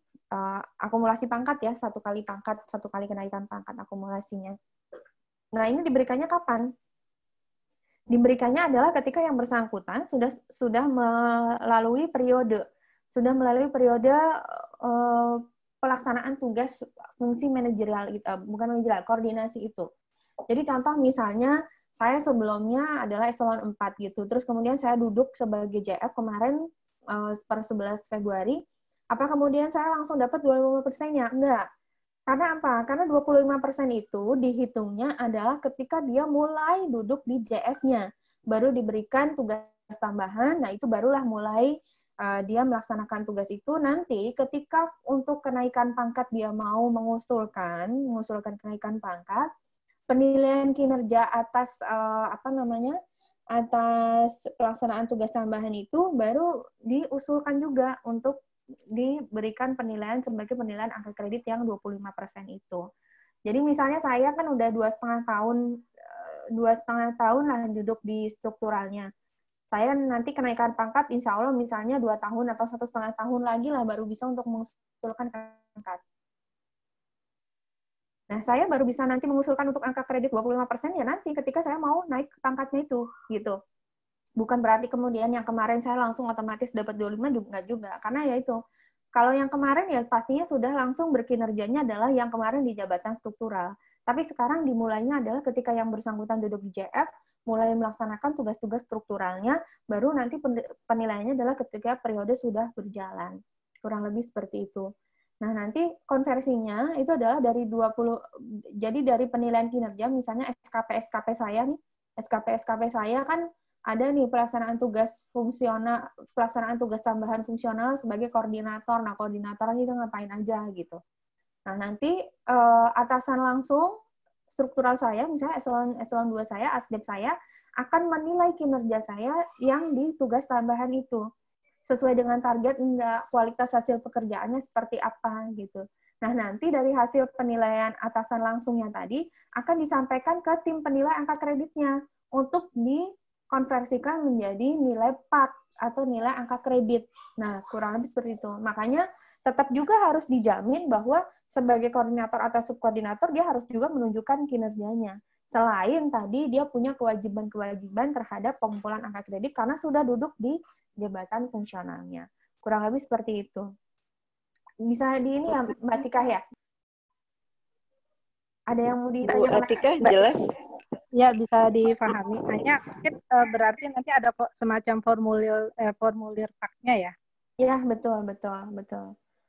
akumulasi pangkat ya, satu kali kenaikan pangkat akumulasinya. Nah, ini diberikannya kapan? Diberikannya adalah ketika yang bersangkutan sudah melalui periode pelaksanaan tugas fungsi manajerial, koordinasi itu. Jadi contoh misalnya saya sebelumnya adalah eselon 4 gitu, terus kemudian saya duduk sebagai JF kemarin per 11 Februari, apa kemudian saya langsung dapat 25%-nya? Enggak. Karena apa? Karena 25% itu dihitungnya adalah ketika dia mulai duduk di JF-nya, baru diberikan tugas tambahan, nah itu barulah mulai dia melaksanakan tugas itu. Nanti ketika untuk kenaikan pangkat dia mau mengusulkan kenaikan pangkat, penilaian kinerja atas atas pelaksanaan tugas tambahan itu baru diusulkan juga untuk diberikan penilaian sebagai penilaian angka kredit yang 25% itu. Jadi misalnya saya kan udah 2,5 tahun lah duduk di strukturalnya. Saya nanti kenaikan pangkat insya Allah misalnya 2 tahun atau 1,5 tahun lagi lah baru bisa untuk mengusulkan pangkat. Nah, saya baru bisa nanti mengusulkan untuk angka kredit 25% ya nanti ketika saya mau naik pangkatnya itu, gitu. Bukan berarti kemudian yang kemarin saya langsung otomatis dapat 25 juga. Karena ya itu, kalau yang kemarin ya pastinya sudah langsung berkinerjanya adalah yang kemarin di jabatan struktural. Tapi sekarang dimulainya adalah ketika yang bersangkutan duduk di JF, mulai melaksanakan tugas-tugas strukturalnya, baru nanti penilaiannya adalah ketika periode sudah berjalan. Kurang lebih seperti itu. Nah, nanti konversinya itu adalah dari 20, jadi dari penilaian kinerja, misalnya SKP saya nih, SKP saya kan ada nih pelaksanaan tugas fungsional, pelaksanaan tugas tambahan fungsional sebagai koordinator. Nah, koordinator itu ngapain aja gitu. Nah, nanti atasan langsung struktural saya, misalnya eselon 2 saya, asdep saya, akan menilai kinerja saya yang di tugas tambahan itu. Sesuai dengan target enggak, kualitas hasil pekerjaannya seperti apa gitu. Nah, nanti dari hasil penilaian atasan langsungnya tadi akan disampaikan ke tim penilai angka kreditnya untuk dikonversikan menjadi nilai PAT atau nilai angka kredit. Nah, kurang lebih seperti itu. Makanya tetap juga harus dijamin bahwa sebagai koordinator atau subkoordinator dia harus juga menunjukkan kinerjanya. Selain tadi dia punya kewajiban-kewajiban terhadap pengumpulan angka kredit karena sudah duduk di jabatan fungsionalnya. Kurang lebih seperti itu. Bisa di ini ya, Mbak Tika ya? Ada yang mau ditanya? Bu Atika, jelas? Ya, bisa dipahami. Hanya mungkin berarti nanti ada semacam formulir faknya ya? Ya, betul.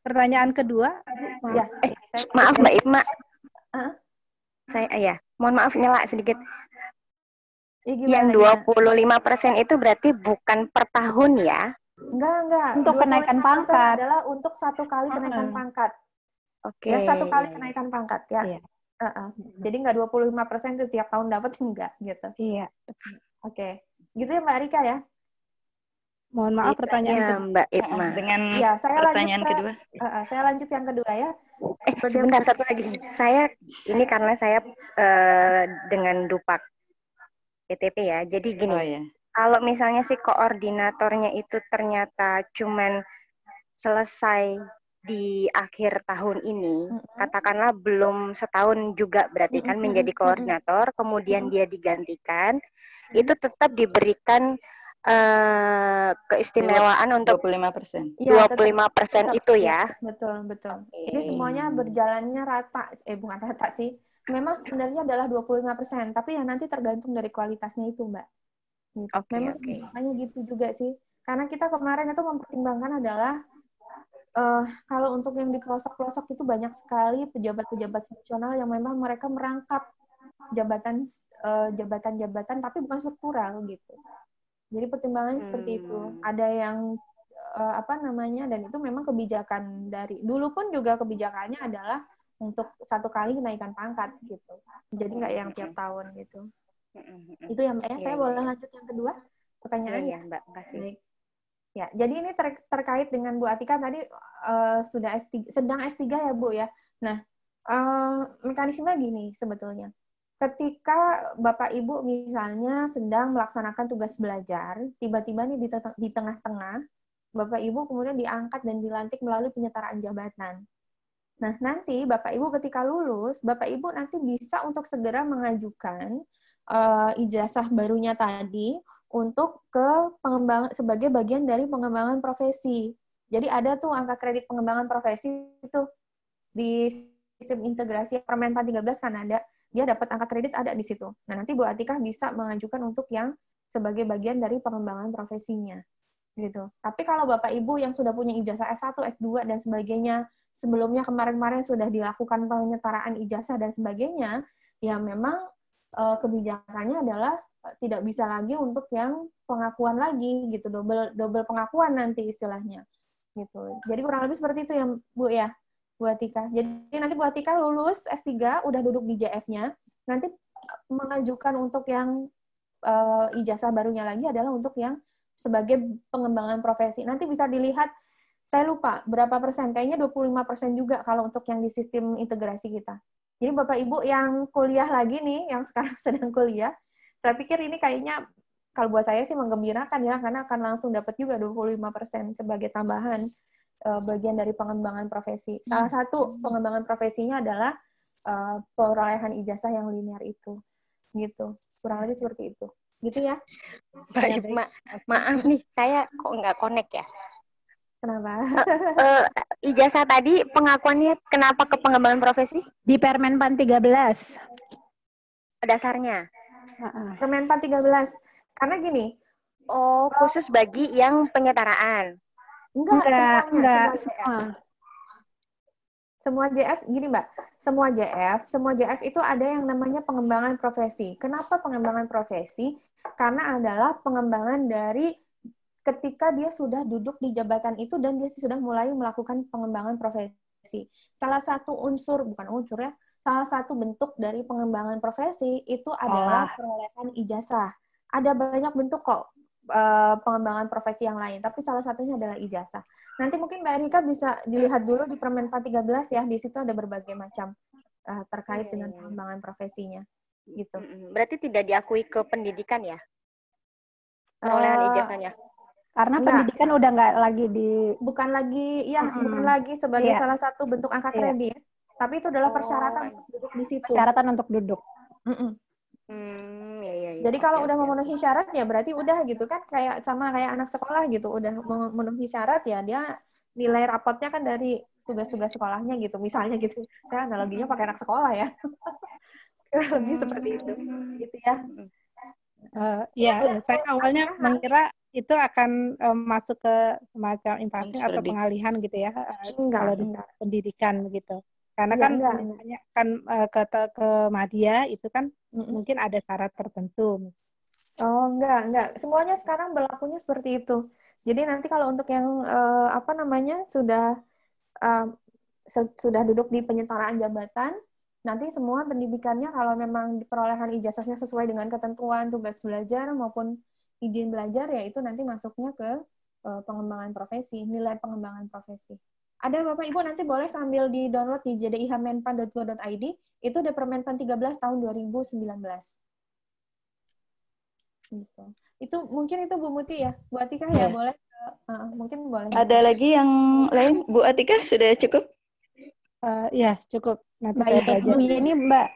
Pertanyaan kedua? Ya, maaf Mbak Irma. Saya mohon maaf nyela sedikit. Yang 25% itu berarti bukan per tahun ya? Enggak. Untuk kenaikan pangkat adalah untuk 1 kali kenaikan pangkat. Oke. Ya, 1 kali kenaikan pangkat ya. Iya. Jadi enggak 25% itu tiap tahun dapat, enggak gitu. Iya. Oke. Gitu ya Mbak Rika ya? Mohon maaf pertanyaan kedua. Mbak Irma. Dengan ya, saya pertanyaan lanjut kedua. Saya lanjut yang kedua ya. Sebentar, satu lagi. Saya ini karena saya dengan Dupak PTP ya. Jadi gini, kalau misalnya si koordinatornya itu ternyata cuman selesai di akhir tahun ini, katakanlah belum setahun juga berarti kan menjadi koordinator, kemudian dia digantikan, itu tetap diberikan keistimewaan untuk 25%. 25% itu ya. Betul. Jadi semuanya berjalannya rata, bukan rata sih. Memang sebenarnya adalah 25%, tapi ya nanti tergantung dari kualitasnya itu, Mbak. Gitu. Memang makanya gitu juga sih. Karena kita kemarin itu mempertimbangkan adalah kalau untuk yang di pelosok-pelosok itu banyak sekali pejabat-pejabat fungsional yang memang mereka merangkap jabatan-jabatan tapi bukan struktural gitu. Jadi pertimbangannya seperti itu. Ada yang dan itu memang kebijakan dari dulu pun juga kebijakannya adalah untuk 1 kali kenaikan pangkat gitu. Jadi nggak yang tiap tahun gitu. Itu ya Mbak ya. Saya boleh lanjut yang kedua pertanyaan? Iya Mbak, kasih. Baik. Ya, jadi ini terkait dengan Bu Atika tadi sudah sedang S3 ya Bu ya. Nah, mekanisme gini sebetulnya. Ketika Bapak Ibu misalnya sedang melaksanakan tugas belajar, tiba-tiba nih di tengah-tengah, Bapak Ibu kemudian diangkat dan dilantik melalui penyetaraan jabatan. Nah, nanti Bapak Ibu ketika lulus, Bapak Ibu nanti bisa untuk segera mengajukan ijazah barunya tadi untuk ke pengembangan sebagai bagian dari pengembangan profesi. Jadi ada tuh angka kredit pengembangan profesi itu di sistem integrasi Permenpan 13 kan ada, dia dapat angka kredit ada di situ. Nah, nanti Bu Atika bisa mengajukan untuk yang sebagai bagian dari pengembangan profesinya. Gitu. Tapi kalau Bapak Ibu yang sudah punya ijazah S1, S2 dan sebagainya, sebelumnya kemarin-kemarin sudah dilakukan penyetaraan ijazah dan sebagainya, ya memang kebijakannya adalah tidak bisa lagi untuk yang pengakuan lagi gitu, double pengakuan nanti istilahnya gitu. Jadi kurang lebih seperti itu ya Bu ya, Bu Atika. Jadi nanti Bu Atika lulus S3 udah duduk di JF-nya, nanti mengajukan untuk yang ijazah barunya lagi adalah untuk yang sebagai pengembangan profesi. Nanti bisa dilihat, saya lupa berapa persen, kayaknya 25% juga kalau untuk yang di sistem integrasi kita. Jadi Bapak Ibu yang kuliah lagi nih, yang sekarang sedang kuliah, saya pikir ini kayaknya kalau buat saya sih menggembirakan ya, karena akan langsung dapat juga 25% sebagai tambahan bagian dari pengembangan profesi. Salah satu pengembangan profesinya adalah perolehan ijazah yang linear itu. Gitu. Kurang lebih seperti itu. Gitu ya. Baik, maaf nih, saya kok nggak connect ya? Kenapa? Ijazah tadi pengakuannya kenapa ke pengembangan profesi? Di Permenpan 13. Dasarnya? Permenpan 13. Karena gini. Oh, khusus bagi yang penyetaraan? Enggak. Semua. Semua JF, gini Mbak, semua JF itu ada yang namanya pengembangan profesi. Kenapa pengembangan profesi? Karena adalah pengembangan dari ketika dia sudah duduk di jabatan itu dan dia sudah mulai melakukan pengembangan profesi. Salah satu unsur, bukan unsur ya, salah satu bentuk dari pengembangan profesi itu adalah perolehan ijazah. Ada banyak bentuk kok pengembangan profesi yang lain, tapi salah satunya adalah ijazah. Nanti mungkin Mbak Erika bisa dilihat dulu di Permen 13 ya, di situ ada berbagai macam terkait dengan pengembangan profesinya. Gitu. Berarti tidak diakui ke pendidikan ya? Perolehan ijazahnya? Karena pendidikan udah nggak lagi bukan lagi sebagai salah satu bentuk angka kredit, tapi itu adalah persyaratan untuk duduk di situ. Persyaratan untuk duduk. Jadi kalau udah memenuhi syarat ya berarti udah gitu kan, kayak sama kayak anak sekolah gitu, udah memenuhi syarat ya dia nilai rapotnya kan dari tugas-tugas sekolahnya gitu, misalnya gitu. Saya analoginya pakai anak sekolah ya. Lebih seperti itu, gitu ya. Saya awalnya mengira itu akan masuk ke semacam impasing atau pengalihan gitu ya, kalau di pendidikan gitu. Karena kan ke Madya itu kan mungkin ada syarat tertentu. Oh, enggak. Semuanya sekarang berlakunya seperti itu. Jadi nanti kalau untuk yang sudah duduk di penyetaraan jabatan, nanti semua pendidikannya kalau memang perolehan ijazahnya sesuai dengan ketentuan tugas belajar maupun izin belajar, ya itu nanti masuknya ke pengembangan profesi, nilai pengembangan profesi. Ada Bapak Ibu nanti boleh sambil di-download di jdihmenpan.go.id, itu ada Permenpan 13 tahun 2019. Gitu. Itu mungkin itu Bu Muti ya, Bu Atika ya boleh, mungkin boleh. Ada lagi yang lain, Bu Atika sudah cukup? Ya cukup. Nanti Bu Yeni, Mbak.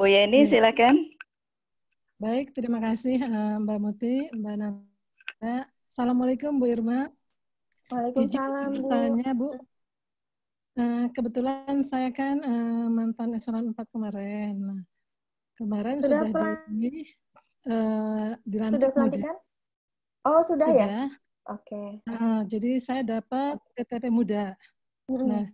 Bu Yeni silakan. Baik, terima kasih Mbak Muti, Mbak Nanda. Assalamualaikum Bu Irma. Waalaikumsalam, Bu. Kebetulan saya kan mantan eselon 4 kemarin. Nah, kemarin sudah dilantik. Sudah pelantikan? Oh, sudah ya? Oke. Jadi saya dapat PTP muda. Nah,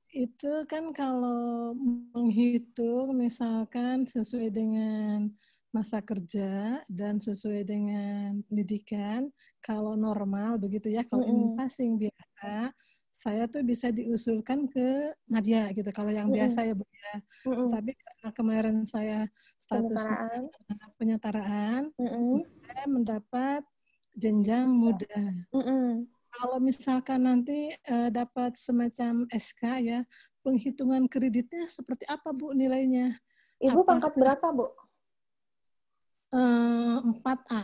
itu kan kalau menghitung misalkan sesuai dengan masa kerja dan sesuai dengan pendidikan, kalau normal begitu ya, kalau ini passing biasa, saya tuh bisa diusulkan ke Madya gitu, kalau yang biasa ya Bu ya. Tapi karena kemarin saya status penyetaraan, saya mendapat jenjang muda. Kalau misalkan nanti dapat semacam SK ya, penghitungan kreditnya seperti apa Bu nilainya? Ibu pangkat berapa Bu? 4A.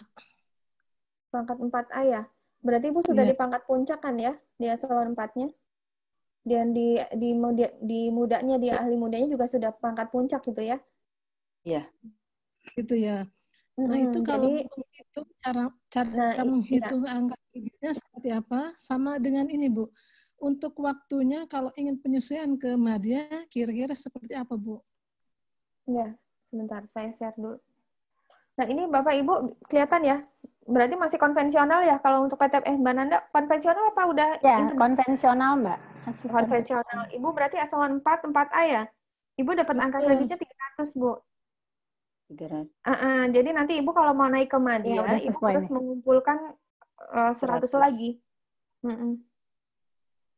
Pangkat 4A ya? Berarti Ibu sudah di pangkat puncak kan ya? Di eselon 4-nya? Dan di mudanya, di ahli mudanya juga sudah pangkat puncak gitu ya? Iya. Gitu ya. Nah itu kalau menghitung, cara menghitung angka kreditnya seperti apa? Sama dengan ini Bu. Untuk waktunya kalau ingin penyesuaian ke Madya, kira-kira seperti apa Bu? Ya, sebentar. Saya share dulu. Nah, ini Bapak Ibu kelihatan ya, berarti masih konvensional ya kalau untuk PTP Mbak Nanda, konvensional apa udah? Ya, konvensional Mbak. Masih konvensional. Ibu berarti eselon 4A ya? Ibu dapat angka kreditnya 300, Bu. 300. Jadi nanti Ibu kalau mau naik ke Madya, Ibu harus mengumpulkan 100 lagi.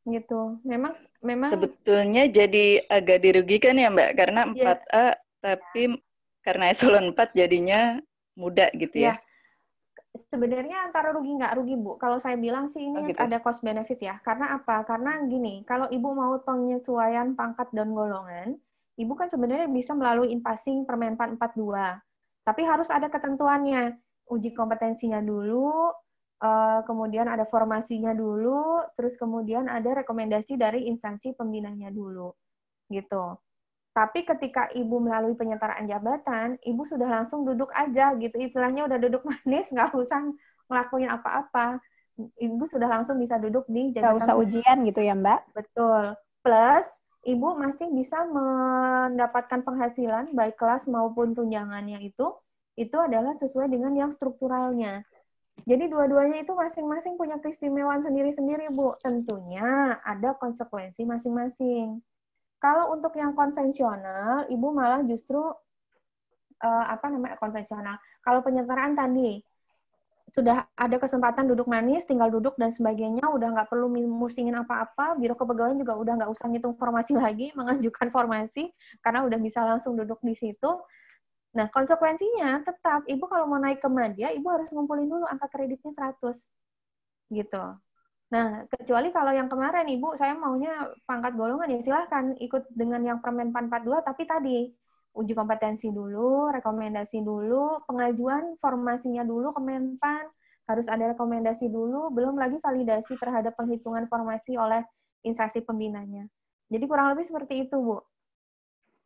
Gitu. Memang sebetulnya jadi agak dirugikan ya Mbak, karena 4A tapi karena eselon 4 jadinya muda gitu ya. Sebenarnya antara rugi nggak rugi Bu. Kalau saya bilang sih ini ada cost benefit ya. Karena apa? Karena gini, kalau Ibu mau penyesuaian pangkat dan golongan, Ibu kan sebenarnya bisa melalui impasing Permenpan 42. Tapi harus ada ketentuannya. Uji kompetensinya dulu, kemudian ada formasinya dulu, terus kemudian ada rekomendasi dari instansi pembinanya dulu. Gitu. Tapi ketika Ibu melalui penyetaraan jabatan, Ibu sudah langsung duduk aja gitu. Istilahnya udah duduk manis, nggak usah ngelakuin apa-apa. Ibu sudah langsung bisa duduk di jabatan. Nggak usah ujian gitu ya Mbak? Betul. Plus, Ibu masih bisa mendapatkan penghasilan, baik kelas maupun tunjangannya itu adalah sesuai dengan yang strukturalnya. Jadi dua-duanya itu masing-masing punya keistimewaan sendiri-sendiri, Bu. Tentunya ada konsekuensi masing-masing. Kalau untuk yang konvensional, Ibu malah justru konvensional. Kalau penyetaraan tadi sudah ada kesempatan duduk manis, tinggal duduk dan sebagainya, udah nggak perlu musingin apa-apa, Biro Kepegawaian juga udah nggak usah ngitung formasi lagi, mengajukan formasi, karena udah bisa langsung duduk di situ. Nah, konsekuensinya tetap, Ibu kalau mau naik ke Madya, Ibu harus ngumpulin dulu angka kreditnya 100. Gitu. Nah, kecuali kalau yang kemarin, Ibu, saya maunya pangkat golongan, ya silahkan ikut dengan yang Permenpan 42, tapi tadi, uji kompetensi dulu, rekomendasi dulu, pengajuan formasinya dulu ke Menpan, harus ada rekomendasi dulu, belum lagi validasi terhadap penghitungan formasi oleh instansi pembinanya. Jadi kurang lebih seperti itu, Bu.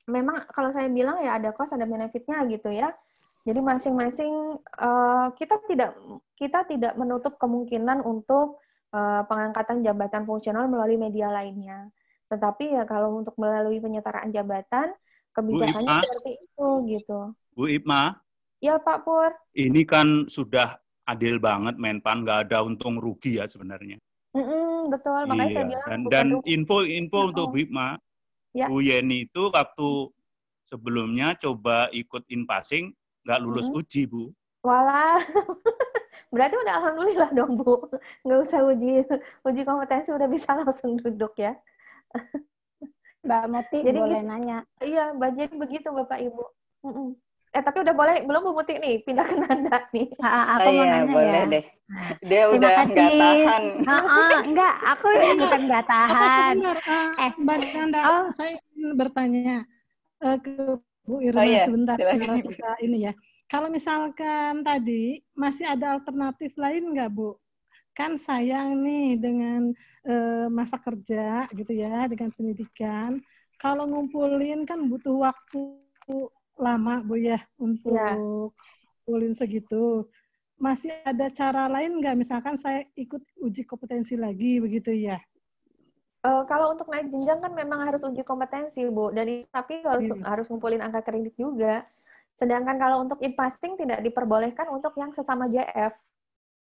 Memang kalau saya bilang ya ada cost, ada benefitnya gitu ya. Jadi masing-masing kita tidak menutup kemungkinan untuk pengangkatan jabatan fungsional melalui media lainnya. Tetapi ya kalau untuk melalui penyetaraan jabatan, kebijakannya seperti itu gitu. Bu Ipma. Ya Pak Pur. Ini kan sudah adil banget Menpan, nggak ada untung rugi ya sebenarnya. Betul, makanya saya bilang. Dan info untuk Bu Ipma. Ya. Bu Yeni itu waktu sebelumnya coba ikut in-passing, nggak lulus uji, Bu. Walah, berarti udah alhamdulillah dong, Bu. Nggak usah uji kompetensi, udah bisa langsung duduk ya. Mbak Muti jadi boleh nanya. Iya, jadi begitu Bapak Ibu. Tapi udah boleh, belum Bu Muti nih, pindah ke Nanda nih. Aku mau nanya boleh ya. Deh. Dia udah nggak tahan. Enggak, aku ini bukan nggak tahan. Mbak Nanda, saya ingin bertanya ke Bu Irma sebentar. Kita ini ya. Kalau misalkan tadi masih ada alternatif lain nggak, Bu? Kan sayang nih dengan masa kerja gitu ya, dengan pendidikan. Kalau ngumpulin kan butuh waktu lama, Bu ya, untuk ngumpulin segitu. Masih ada cara lain nggak? Misalkan saya ikut uji kompetensi lagi, begitu ya? Kalau untuk naik jenjang kan memang harus uji kompetensi, Bu. Tapi harus ngumpulin angka kredit juga. Sedangkan kalau untuk in-passing tidak diperbolehkan untuk yang sesama JF.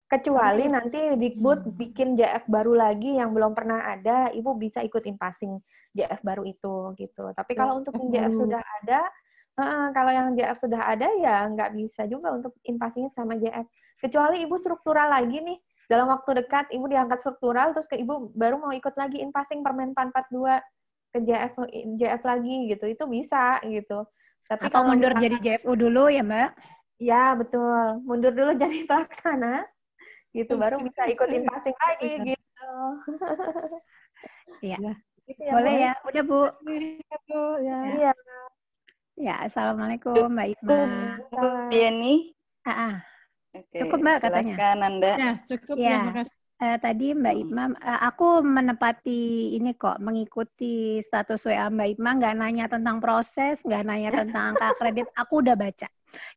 Kecuali nanti Dikbud bikin JF baru lagi yang belum pernah ada, Ibu bisa ikut in-passing JF baru itu gitu. Tapi kalau untuk yang JF sudah ada, ya nggak bisa juga untuk in-passingnya sama JF. Kecuali Ibu struktural lagi nih, dalam waktu dekat Ibu diangkat struktural, terus ke Ibu baru mau ikut lagi in-passing Permenpan 42 ke JF lagi gitu, itu bisa gitu. Tapi atau mundur jadi JFU dulu ya Mbak? Ya betul, mundur dulu jadi pelaksana. Gitu baru bisa ikut in-passing lagi gitu. Iya. Gitu ya, boleh ya, udah Bu. Iya. Ya, assalamualaikum Mbak Ipma. Bu Yeni. Cukup Mbak katanya. Silakan Anda. Ya, cukup ya, makasih. Tadi Mbak Ipma, aku menepati ini kok, mengikuti status WA Mbak Ipma, nggak nanya tentang proses, nggak nanya tentang angka kredit, aku udah baca.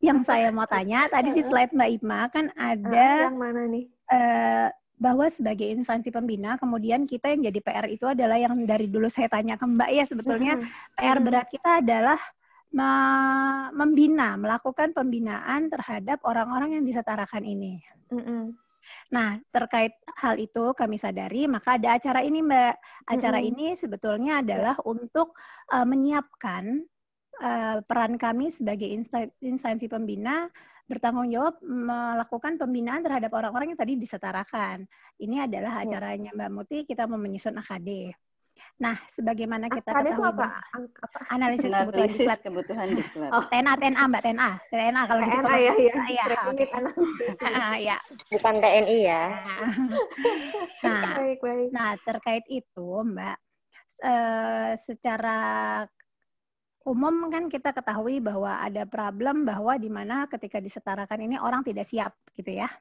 Yang saya mau tanya, tadi di slide Mbak Ipma kan ada yang mana nih? Bahwa sebagai instansi pembina, kemudian kita yang jadi PR itu adalah yang dari dulu saya tanya ke Mbak ya, sebetulnya PR berat kita adalah membina, melakukan pembinaan terhadap orang-orang yang disetarakan ini. Nah, terkait hal itu kami sadari, maka ada acara ini Mbak. Acara ini sebetulnya adalah untuk menyiapkan peran kami sebagai instansi pembina bertanggung jawab melakukan pembinaan terhadap orang-orang yang tadi disetarakan. Ini adalah acaranya Mbak Muti, kita mau menyusun AKD. Nah, sebagaimana kita ketahui itu apa? Analisis kebutuhan diklat. TNA Mbak, TNA kalau di TNA ya. Ya. Bukan TNI ya. Nah, terkait itu Mbak, secara umum kan kita ketahui bahwa ada problem bahwa di mana ketika disetarakan ini orang tidak siap gitu ya.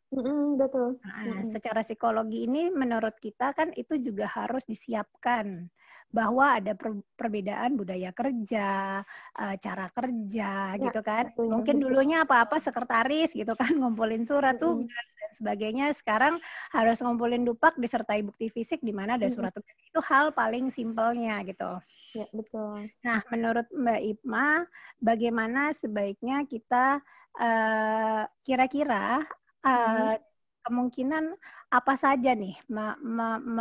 Betul. Nah, secara psikologi ini menurut kita kan itu juga harus disiapkan bahwa ada perbedaan budaya kerja, cara kerja gitu kan. Mungkin dulunya apa-apa sekretaris gitu kan, ngumpulin surat tugas dan sebagainya. Sekarang harus ngumpulin dupak disertai bukti fisik di mana ada surat tugas. Itu hal paling simpelnya gitu. Ya, betul. Nah, menurut Mbak Ipma, bagaimana sebaiknya kita kira-kira kemungkinan apa saja nih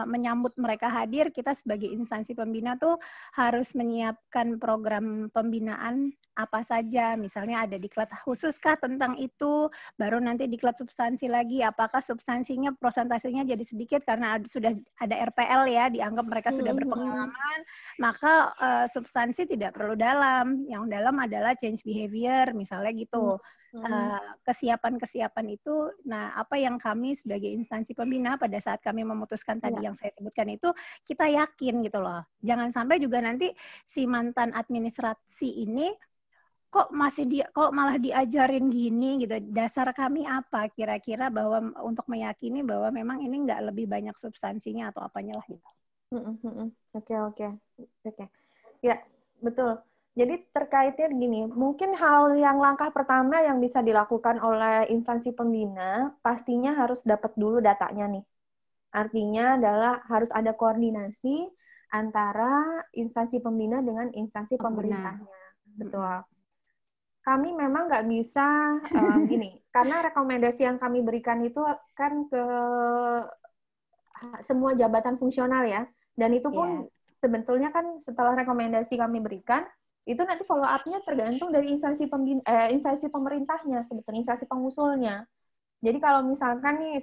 menyambut mereka hadir. Kita sebagai instansi pembina tuh harus menyiapkan program pembinaan apa saja. Misalnya ada diklat khususkah tentang itu, baru nanti diklat substansi lagi. Apakah substansinya prosentasenya jadi sedikit karena sudah ada RPL ya, dianggap mereka sudah berpengalaman, maka substansi tidak perlu dalam. Yang dalam adalah change behavior misalnya gitu. Kesiapan-kesiapan itu, nah apa yang kami sebagai instansi pembina pada saat kami memutuskan tadi yang saya sebutkan itu, kita yakin gitu loh. Jangan sampai juga nanti si mantan administrasi ini kok malah diajarin gini gitu. Dasar kami apa kira-kira bahwa untuk meyakini bahwa memang ini nggak lebih banyak substansinya atau apanya lah gitu. Oke. Ya, betul. Jadi terkaitnya gini, mungkin langkah pertama yang bisa dilakukan oleh instansi pembina, pastinya harus dapat dulu datanya nih. Artinya adalah harus ada koordinasi antara instansi pembina dengan instansi pemerintahnya. Betul. Kami memang nggak bisa gini, karena rekomendasi yang kami berikan itu kan ke semua jabatan fungsional ya, dan itu pun sebetulnya kan setelah rekomendasi kami berikan, itu nanti follow up-nya tergantung dari instansi pemerintahnya, sebetulnya instansi pengusulnya. Jadi kalau misalkan nih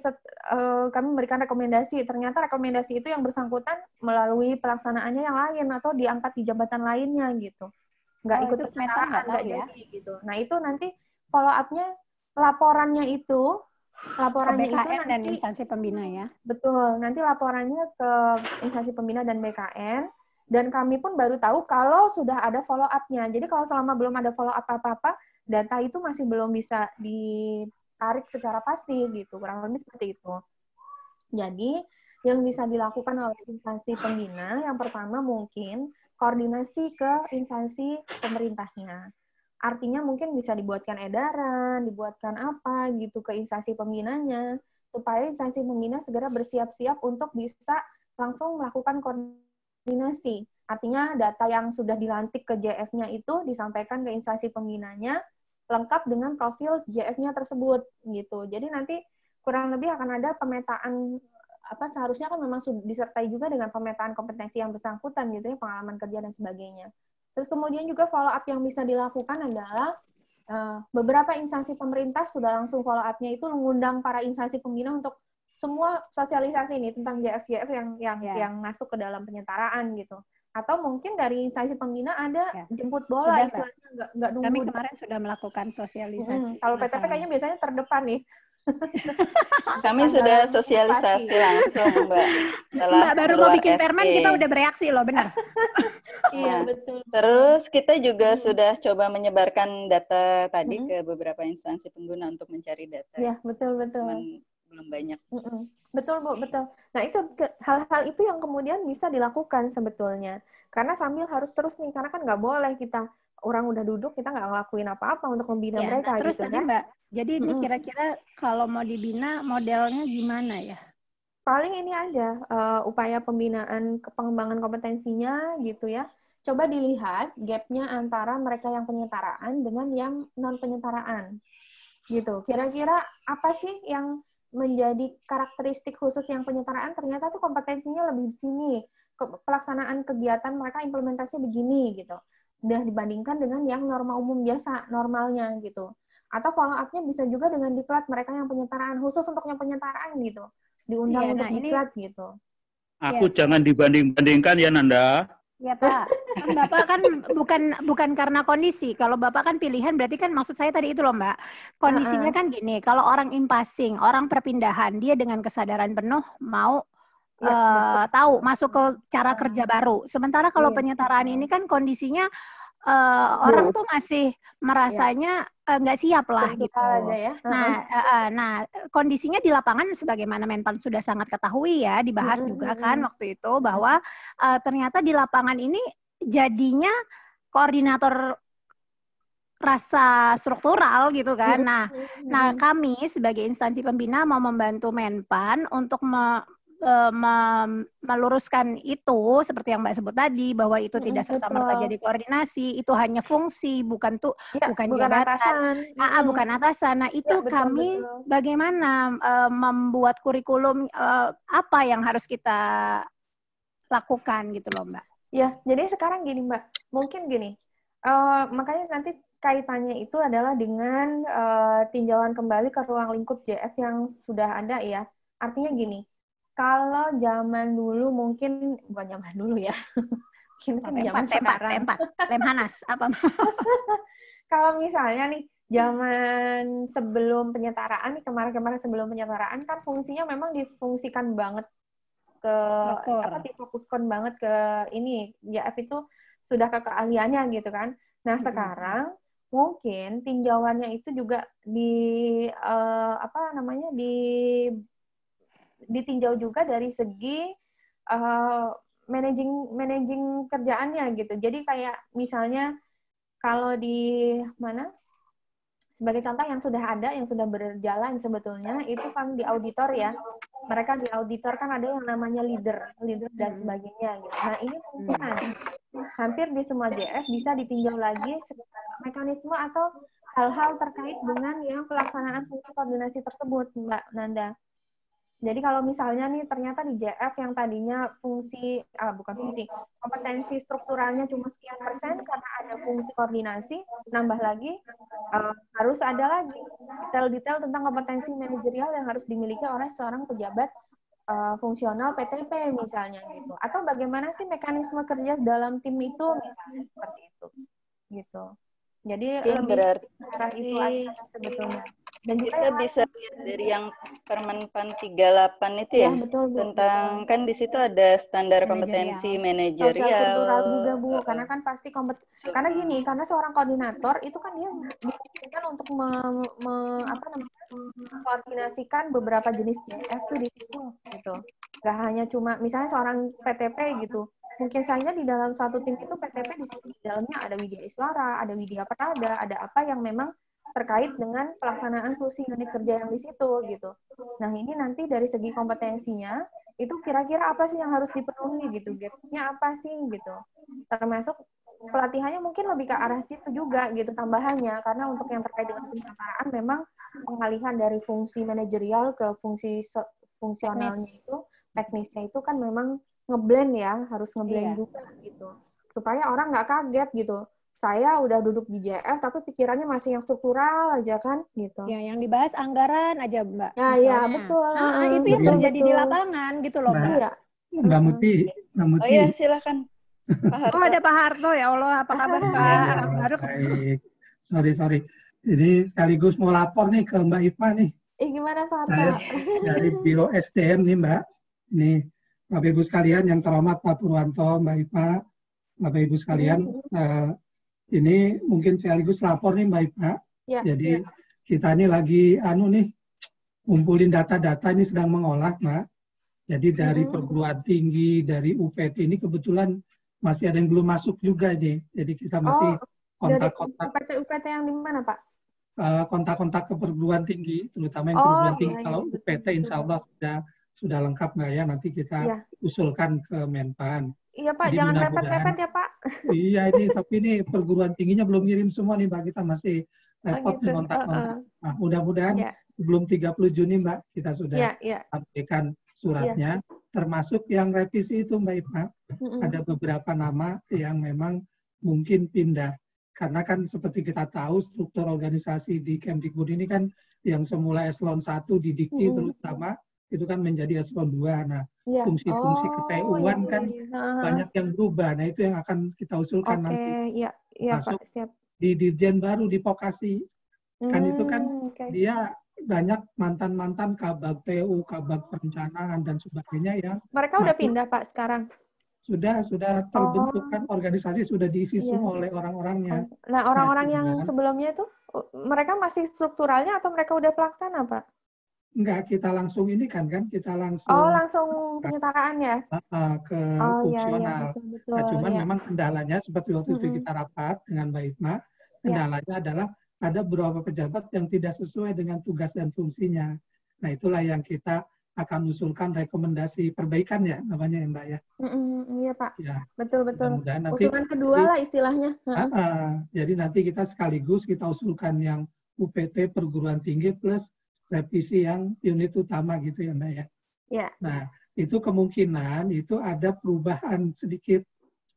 kami memberikan rekomendasi, ternyata rekomendasi itu yang bersangkutan melalui pelaksanaannya yang lain atau diangkat di jabatan lainnya gitu, nggak ikut penyelenggaraan, nggak jadi gitu. Nah itu nanti follow up-nya laporannya itu BKN dan instansi pembina ya. Betul, nanti laporannya ke instansi pembina dan BKN. Dan kami pun baru tahu kalau sudah ada follow up-nya. Jadi kalau selama belum ada follow up apa-apa, data itu masih belum bisa ditarik secara pasti gitu. Kurang lebih seperti itu. Jadi yang bisa dilakukan oleh instansi pembina, yang pertama mungkin koordinasi ke instansi pemerintahnya. Artinya mungkin bisa dibuatkan edaran, dibuatkan apa gitu ke instansi pembinanya, supaya instansi pembina segera bersiap-siap untuk bisa langsung melakukan koordinasi. Artinya data yang sudah dilantik ke JF-nya itu disampaikan ke instansi pembinanya lengkap dengan profil JF-nya tersebut gitu. Jadi nanti kurang lebih akan ada pemetaan seharusnya kan memang disertai juga dengan pemetaan kompetensi yang bersangkutan gitu ya, pengalaman kerja dan sebagainya. Terus kemudian juga follow up yang bisa dilakukan adalah beberapa instansi pemerintah sudah langsung follow up-nya itu mengundang para instansi pembina untuk semua sosialisasi ini tentang JF-JF yang masuk ke dalam penyetaraan gitu. Atau mungkin dari instansi pembina ada jemput bola, istilahnya nggak nunggu. Kami kemarin sudah melakukan sosialisasi. Kalau PTP kayaknya biasanya terdepan nih. Kami sudah sosialisasi langsung, Mbak. Mbak baru mau bikin permen, kita udah bereaksi loh, benar. Iya, betul. Terus kita juga sudah coba menyebarkan data tadi ke beberapa instansi pengguna untuk mencari data. Iya, betul. Belum banyak. Betul, Bu, betul. Nah, itu hal-hal itu yang kemudian bisa dilakukan sebetulnya. Karena sambil harus terus nih, karena kan nggak boleh kita orang udah duduk, kita nggak ngelakuin apa-apa untuk membina mereka. Terus gitu, tadi kan? Mbak, jadi ini kira-kira kalau mau dibina modelnya gimana ya? Paling ini aja, upaya pembinaan, pengembangan kompetensinya gitu ya. Coba dilihat gap-nya antara mereka yang penyetaraan dengan yang non-penyetaraan. Gitu. Kira-kira apa sih yang menjadi karakteristik khusus yang penyetaraan? Ternyata tuh kompetensinya lebih di sini. Pelaksanaan kegiatan mereka implementasi begini gitu. Udah dibandingkan dengan yang norma umum biasa, normalnya gitu. Atau follow up-nya bisa juga dengan diklat mereka yang penyetaraan, khusus untuk yang penyetaraan gitu. Diundang untuk diklat gitu. Aku jangan dibanding-bandingkan ya Nanda. Ya Pak, kan Bapak kan bukan karena kondisi. Kalau Bapak kan pilihan, berarti kan maksud saya tadi itu loh Mbak. Kondisinya kan gini, kalau orang in-passing, orang perpindahan, dia dengan kesadaran penuh mau tahu masuk ke cara kerja baru. Sementara kalau penyetaraan ini kan kondisinya orang tuh masih merasanya nggak siap lah gitu. Ya. Nah, kondisinya di lapangan sebagaimana Menpan sudah sangat ketahui ya, dibahas juga kan waktu itu bahwa ternyata di lapangan ini jadinya koordinator rasa struktural gitu kan. Nah kami sebagai instansi pembina mau membantu Menpan untuk meluruskan itu seperti yang Mbak sebut tadi, bahwa itu tidak serta-merta jadi koordinasi, itu hanya fungsi, bukan bukan jabatan, bukan atasan. Nah itu kami bagaimana membuat kurikulum apa yang harus kita lakukan gitu loh Mbak. Ya, jadi sekarang gini Mbak, mungkin gini, makanya nanti kaitannya itu adalah dengan tinjauan kembali ke ruang lingkup JF yang sudah ada ya. Artinya gini, kalau zaman dulu mungkin, bukan zaman dulu ya, mungkin zaman sekarang. Lemhanas, apa? Kalau misalnya nih, zaman sebelum penyetaraan, nih kemarin-kemarin sebelum penyetaraan, kan fungsinya memang difungsikan banget ke, difokuskan banget ke ini, JF itu sudah ke keahliannya gitu kan. Nah sekarang, mungkin tinjauannya itu juga ditinjau juga dari segi managing kerjaannya gitu. Jadi kayak misalnya kalau di mana sebagai contoh yang sudah ada, yang sudah berjalan sebetulnya itu kan di auditor ya. Mereka di auditor kan ada yang namanya leader dan sebagainya gitu. Nah, ini mungkin hampir di semua JF bisa ditinjau lagi mekanisme atau hal-hal terkait dengan yang pelaksanaan fungsi koordinasi tersebut, Mbak Nanda. Jadi kalau misalnya nih ternyata di JF yang tadinya kompetensi strukturalnya cuma sekian persen karena ada fungsi koordinasi, nambah lagi harus ada lagi detail-detail tentang kompetensi manajerial yang harus dimiliki oleh seorang pejabat fungsional PTP misalnya gitu. Atau bagaimana sih mekanisme kerja dalam tim itu misalnya seperti itu. Gitu. Jadi lebih arah itu aja sebetulnya. Dan juga kita bisa lihat dari yang Permenpan 38 itu ya, betul, Bu. Tentang kan di situ ada standar kompetensi manajerial. Sosial kultural juga Bu, karena kan pasti karena gini, karena seorang koordinator itu kan dia diinginkan untuk mengkoordinasikan beberapa jenis JF tuh di situ gitu. Gak hanya cuma misalnya seorang PTP gitu. Mungkin saja di dalam suatu tim itu PTP di dalamnya ada Widya Iswara, ada Widya Prada, ada apa yang memang terkait dengan pelaksanaan fungsi unit kerja yang di situ gitu. Nah ini nanti dari segi kompetensinya itu kira-kira apa sih yang harus dipenuhi gitu, gap-nya apa sih gitu. Termasuk pelatihannya mungkin lebih ke arah situ juga gitu tambahannya, karena untuk yang terkait dengan penyetaraan memang pengalihan dari fungsi manajerial ke fungsi fungsionalnya itu, teknisnya itu kan memang ngeblend ya, harus ngeblend juga gitu. Supaya orang nggak kaget gitu. Saya udah duduk di JF tapi pikirannya masih yang struktural aja kan gitu. Ya, yang dibahas anggaran aja, Mbak. Ya, betul. Itu yang terjadi di lapangan gitu loh, Mbak. Iya. Mbak Muti. Oh iya, silakan. Pak Harto. Oh, ada Pak Harto ya Allah, apa kabar Pak? Baik. Sorry. Jadi sekaligus mau lapor nih ke Mbak Iva nih. Gimana Pak Harto? Saya dari Biro SDM nih Mbak. Ini Bapak Ibu sekalian yang terhormat Pak Purwanto, Mbak Iva, Bapak Ibu sekalian. Ini mungkin sekaligus lapor nih Mbak Iva. Jadi kita ini lagi ngumpulin data-data ini sedang mengolah Mbak. Jadi dari perguruan tinggi, dari UPT ini kebetulan masih ada yang belum masuk juga nih. Jadi kita masih kontak-kontak. UPT yang di mana Pak? Kontak-kontak ke perguruan tinggi, terutama yang perguruan tinggi. Kalau UPT insya Allah sudah lengkap Mbak ya. Nanti kita usulkan ke Menpan. Iya Pak, jadi jangan repot-repot ya Pak. Iya tapi ini perguruan tingginya belum ngirim semua nih Mbak, kita masih repot kontak-kontak. Nah, mudah-mudahan sebelum 30 Juni Mbak, kita sudah sampaikan suratnya, termasuk yang revisi itu Mbak Iva. Ada beberapa nama yang memang mungkin pindah. Karena kan seperti kita tahu struktur organisasi di Kemdikbud ini kan yang semula eselon 1 di Dikti terutama, itu kan menjadi eselon 2. Nah, fungsi-fungsi ke-TU-an kan banyak yang berubah. Nah, itu yang akan kita usulkan nanti. Masuk Pak, di Dirjen baru, di Vokasi. Kan itu kan dia banyak mantan-mantan Kabag TU, Kabag Perencanaan, dan sebagainya yang... Mereka udah pindah, Pak, sekarang? Sudah terbentuk kan, organisasi sudah diisi semua oleh orang-orangnya. Nah, orang-orang yang sebelumnya itu, mereka masih strukturalnya atau mereka udah pelaksana, Pak? Enggak, kita langsung ini kan kita langsung... langsung penyetaraan ya? Ke fungsional. Betul, nah, cuman memang kendalanya, seperti waktu itu kita rapat dengan Mbak Itma, kendalanya adalah ada beberapa pejabat yang tidak sesuai dengan tugas dan fungsinya. Nah, itulah yang kita akan usulkan rekomendasi perbaikan ya namanya ya Mbak ya. Iya Pak, ya, betul-betul. Nanti, Usulan kedua lah istilahnya. Jadi nanti kita sekaligus kita usulkan yang UPT perguruan tinggi plus revisi yang unit utama gitu ya Mbak ya. Ya. Nah itu kemungkinan itu ada perubahan sedikit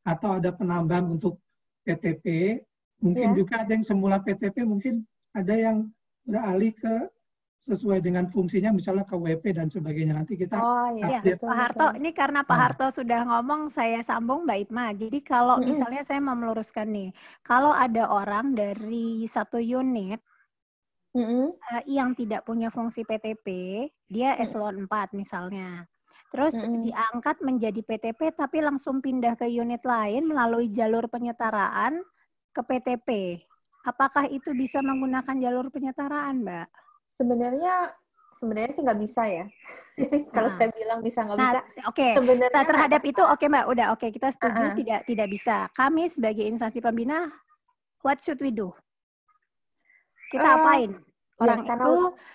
atau ada penambahan untuk PTP. Mungkin juga ada yang semula PTP mungkin ada yang beralih ke sesuai dengan fungsinya, misalnya ke WP dan sebagainya. Nanti kita update. Pak Harto, ini karena Pak Harto sudah ngomong, saya sambung Mbak Ipma. Jadi kalau misalnya saya mau meluruskan nih, kalau ada orang dari satu unit yang tidak punya fungsi PTP, dia eselon 4 misalnya. Terus diangkat menjadi PTP tapi langsung pindah ke unit lain melalui jalur penyetaraan ke PTP. Apakah itu bisa menggunakan jalur penyetaraan, Mbak? Sebenarnya sih nggak bisa ya. Jadi kalau saya bilang bisa nggak bisa. Oke. Nah, terhadap itu Mbak, udah kita setuju tidak bisa. Kami sebagai instansi pembina, what should we do? Kita apain? Orang itu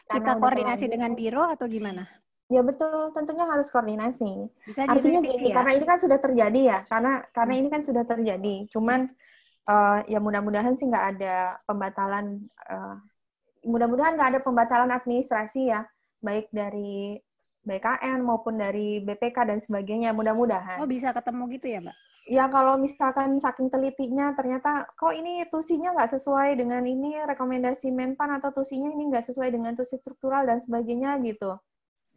kita koordinasi dengan biro atau gimana? Ya betul, tentunya harus koordinasi. Bisa artinya gini, karena ini kan sudah terjadi ya, karena ini kan sudah terjadi. Cuman ya mudah-mudahan sih nggak ada pembatalan. Mudah-mudahan nggak ada pembatalan administrasi ya, baik dari BKN maupun dari BPK dan sebagainya, mudah-mudahan. Oh, bisa ketemu gitu ya, Mbak? Ya, kalau misalkan saking telitinya, ternyata kok ini tusinya nggak sesuai dengan ini rekomendasi Menpan, atau tusinya ini nggak sesuai dengan tusi struktural dan sebagainya gitu.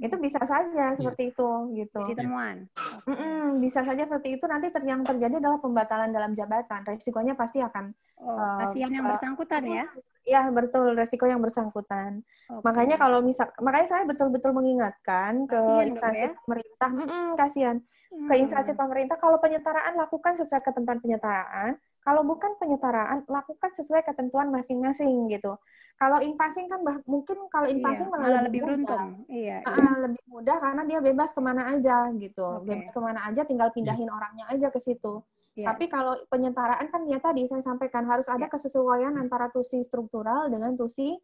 Itu bisa saja seperti itu gitu. Jadi temuan. Bisa saja seperti itu. Nanti yang terjadi adalah pembatalan dalam jabatan. Resikonya pasti akan kasihan yang bersangkutan ya. Ya betul, resiko yang bersangkutan. Makanya makanya saya betul-betul mengingatkan ke instansi pemerintah, kasihan ke instansi pemerintah, kalau penyetaraan lakukan sesuai ketentuan penyetaraan. Kalau bukan penyetaraan, lakukan sesuai ketentuan masing-masing gitu. Kalau in-passing kan mungkin kalau in-passing malah lebih beruntung. Lebih mudah karena dia bebas kemana aja gitu. Bebas kemana aja, tinggal pindahin orangnya aja ke situ. Tapi kalau penyetaraan kan ya tadi saya sampaikan harus ada kesesuaian antara tusi struktural dengan tusi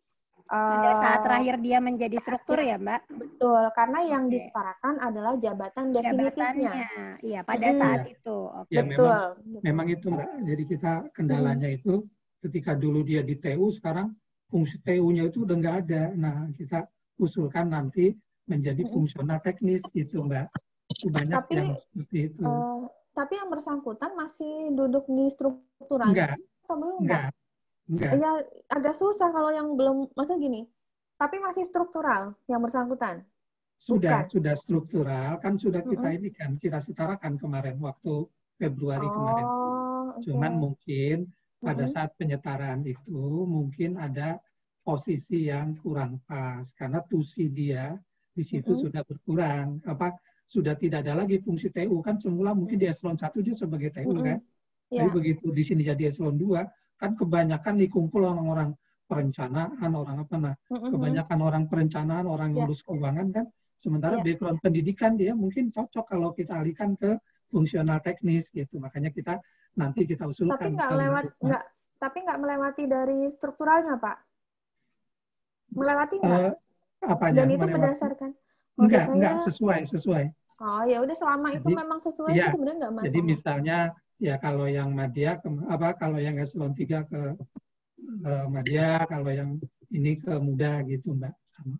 pada saat terakhir dia menjadi struktur ya Mbak? Betul, karena yang disetarakan adalah jabatan definitifnya. Iya, pada saat itu. Ya, betul. Memang itu Mbak. Jadi kita kendalanya itu ketika dulu dia di TU, sekarang fungsi TU-nya itu udah nggak ada. Nah, kita usulkan nanti menjadi fungsional teknis itu Mbak. Banyak yang seperti itu. Tapi yang bersangkutan masih duduk di struktural? Enggak. Atau belum? Enggak. Ya agak susah kalau yang belum, maksudnya gini, tapi masih struktural yang bersangkutan? Sudah struktural, kan sudah kita ini kan, kita setarakan kemarin, waktu Februari kemarin. Cuman mungkin pada saat penyetaraan itu, mungkin ada posisi yang kurang pas, karena tusi dia di situ sudah berkurang. Sudah tidak ada lagi fungsi TU, kan semula mungkin di eselon 1 dia sebagai TU kan. Tapi begitu di sini jadi eselon 2, kan kebanyakan dikumpul orang-orang perencanaan, orang apa nah, kebanyakan orang perencanaan, orang ngurus keuangan kan, sementara background pendidikan dia mungkin cocok kalau kita alihkan ke fungsional teknis gitu. Makanya nanti kita usulkan. Tapi nggak melewati dari strukturalnya, Pak? Melewati nggak? Apanya? Dan itu berdasarkan? Enggak sesuai. Oh ya udah, selama itu memang sesuai sih sebenarnya nggak masalah. Jadi misalnya ya kalau yang Madya kalau yang eselon 3 ke Madya, kalau yang ini ke Muda gitu Mbak. Sama.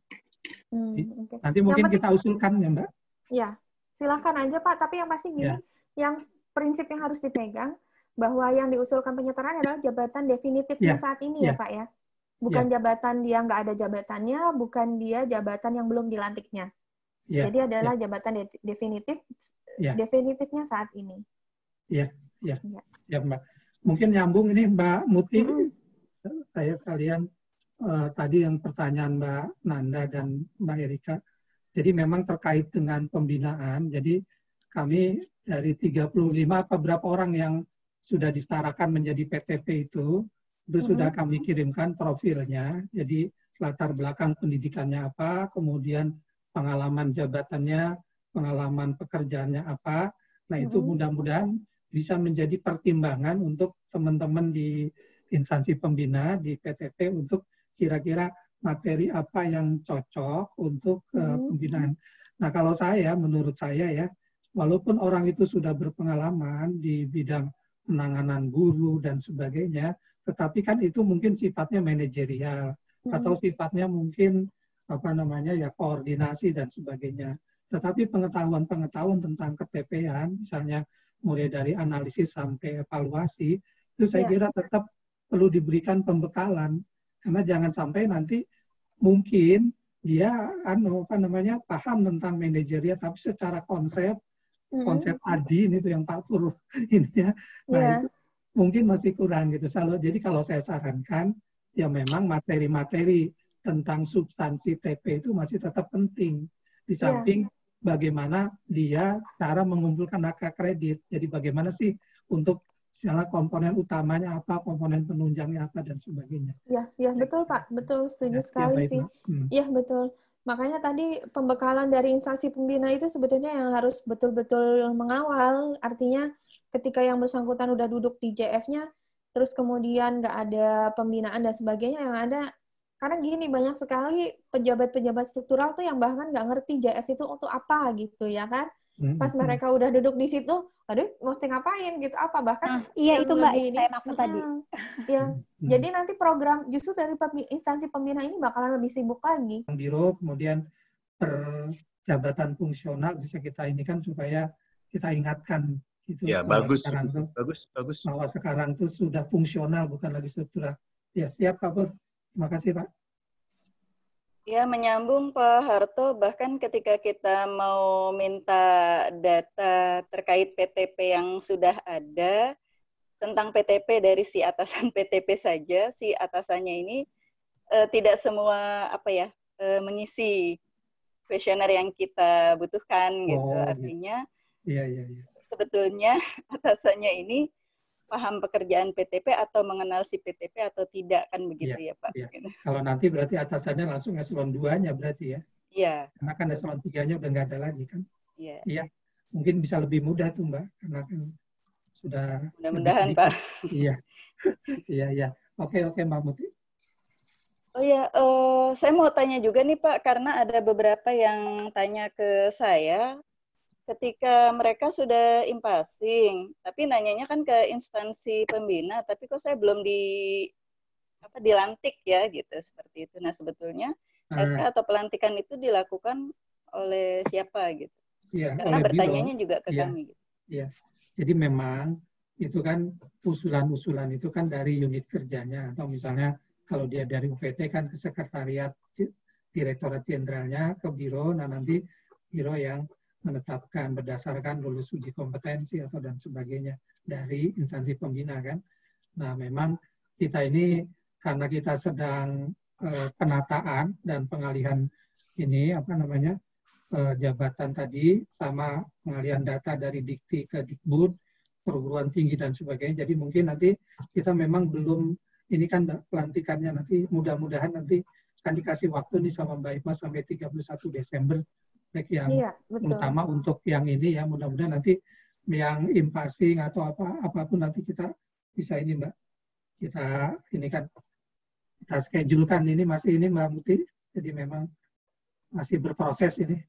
Nanti mungkin kita usulkan ya Mbak. Ya, silakan aja Pak, tapi yang pasti gini, yang prinsip yang harus dipegang bahwa yang diusulkan penyetaraan adalah jabatan definitifnya saat ini ya Pak ya. Bukan jabatan dia nggak ada jabatannya, bukan dia jabatan yang belum dilantiknya. Jadi adalah jabatan definitifnya saat ini. Iya, Mbak. Mungkin nyambung ini Mbak Muti, saya sekalian tadi yang pertanyaan Mbak Nanda dan Mbak Erika. Jadi memang terkait dengan pembinaan, jadi kami dari 35 berapa orang yang sudah disetarakan menjadi PTP itu sudah kami kirimkan profilnya. Jadi latar belakang pendidikannya apa, kemudian pengalaman jabatannya, pengalaman pekerjaannya apa. Nah itu mudah-mudahan bisa menjadi pertimbangan untuk teman-teman di instansi pembina, di PTP, untuk kira-kira materi apa yang cocok untuk pembinaan. Nah, kalau menurut saya ya, walaupun orang itu sudah berpengalaman di bidang penanganan guru dan sebagainya, tetapi kan itu mungkin sifatnya manajerial atau sifatnya mungkin koordinasi dan sebagainya. Tetapi pengetahuan tentang keTP-an, misalnya mulai dari analisis sampai evaluasi, itu saya kira tetap perlu diberikan pembekalan, karena jangan sampai nanti mungkin dia paham tentang manajerial, tapi secara konsep Adin itu yang Pak Pur ini ya, nah itu mungkin masih kurang gitu. Jadi kalau saya sarankan ya memang materi-materi tentang substansi TP itu masih tetap penting, di samping bagaimana dia cara mengumpulkan angka kredit. Jadi bagaimana sih untuk misalnya komponen utamanya apa, komponen penunjangnya apa, dan sebagainya. Ya betul Pak, betul, setuju sekali sih. Iya betul. Makanya tadi pembekalan dari instansi pembina itu sebetulnya yang harus betul-betul mengawal. Artinya ketika yang bersangkutan udah duduk di JF-nya, terus kemudian nggak ada pembinaan dan sebagainya, yang ada, karena gini, banyak sekali pejabat-pejabat struktural tuh yang bahkan nggak ngerti JF itu untuk apa gitu ya kan. Pas mereka udah duduk di situ, aduh mesti ngapain gitu, apa bahkan iya itu Mbak saya maksud tadi. Ya, jadi nanti program justru dari instansi pembina ini bakalan lebih sibuk lagi. Biro kemudian per jabatan fungsional bisa kita ini kan supaya kita ingatkan gitu. Ya bagus, bagus. Bahwa sekarang tuh sudah fungsional bukan lagi struktural. Ya siap Pak Pur. Terima kasih Pak. Ya, menyambung Pak Harto, bahkan ketika kita mau minta data terkait PTP yang sudah ada, tentang PTP dari si atasan PTP saja, si atasannya ini tidak semua mengisi kuesioner yang kita butuhkan gitu. Artinya sebetulnya atasannya ini paham pekerjaan PTP atau mengenal si PTP atau tidak, kan begitu ya Pak? Iya. Kalau nanti berarti atasannya langsung eselon 2-nya berarti ya? Iya. Karena kan eselon 3-nya udah nggak ada lagi kan? Iya. Iya. Mungkin bisa lebih mudah tuh Mbak, karena kan sudah mudah-mudahan Pak. Iya. Iya. Oke Mbak Muti. Oh ya, saya mau tanya juga nih Pak, karena ada beberapa yang tanya ke saya, ketika mereka sudah impasing, tapi nanyanya kan ke instansi pembina, tapi kok saya belum dilantik ya, gitu, seperti itu. Nah, sebetulnya SK atau pelantikan itu dilakukan oleh siapa, gitu? Ya, karena oleh bertanyanya biro. juga ke kami. Gitu. Iya, jadi memang itu kan usulan-usulan itu kan dari unit kerjanya, atau misalnya kalau dia dari UPT kan ke sekretariat direktorat jenderalnya, ke biro, nah nanti biro yang menetapkan berdasarkan lulus uji kompetensi atau dan sebagainya dari instansi pembina kan. Nah memang kita ini karena kita sedang penataan dan pengalihan ini jabatan tadi sama pengalihan data dari Dikti ke Dikbud, perguruan tinggi dan sebagainya. Jadi mungkin nanti kita memang belum, ini kan pelantikannya nanti mudah-mudahan nanti akan dikasih waktu nih sama Mbak Ipa sampai 31 Desember. Yang utama untuk yang ini ya, mudah-mudahan nanti yang impasing atau apapun nanti kita bisa ini Mbak, kita ini kan kita schedulekan ini masih ini Mbak Muti, jadi memang masih berproses ini.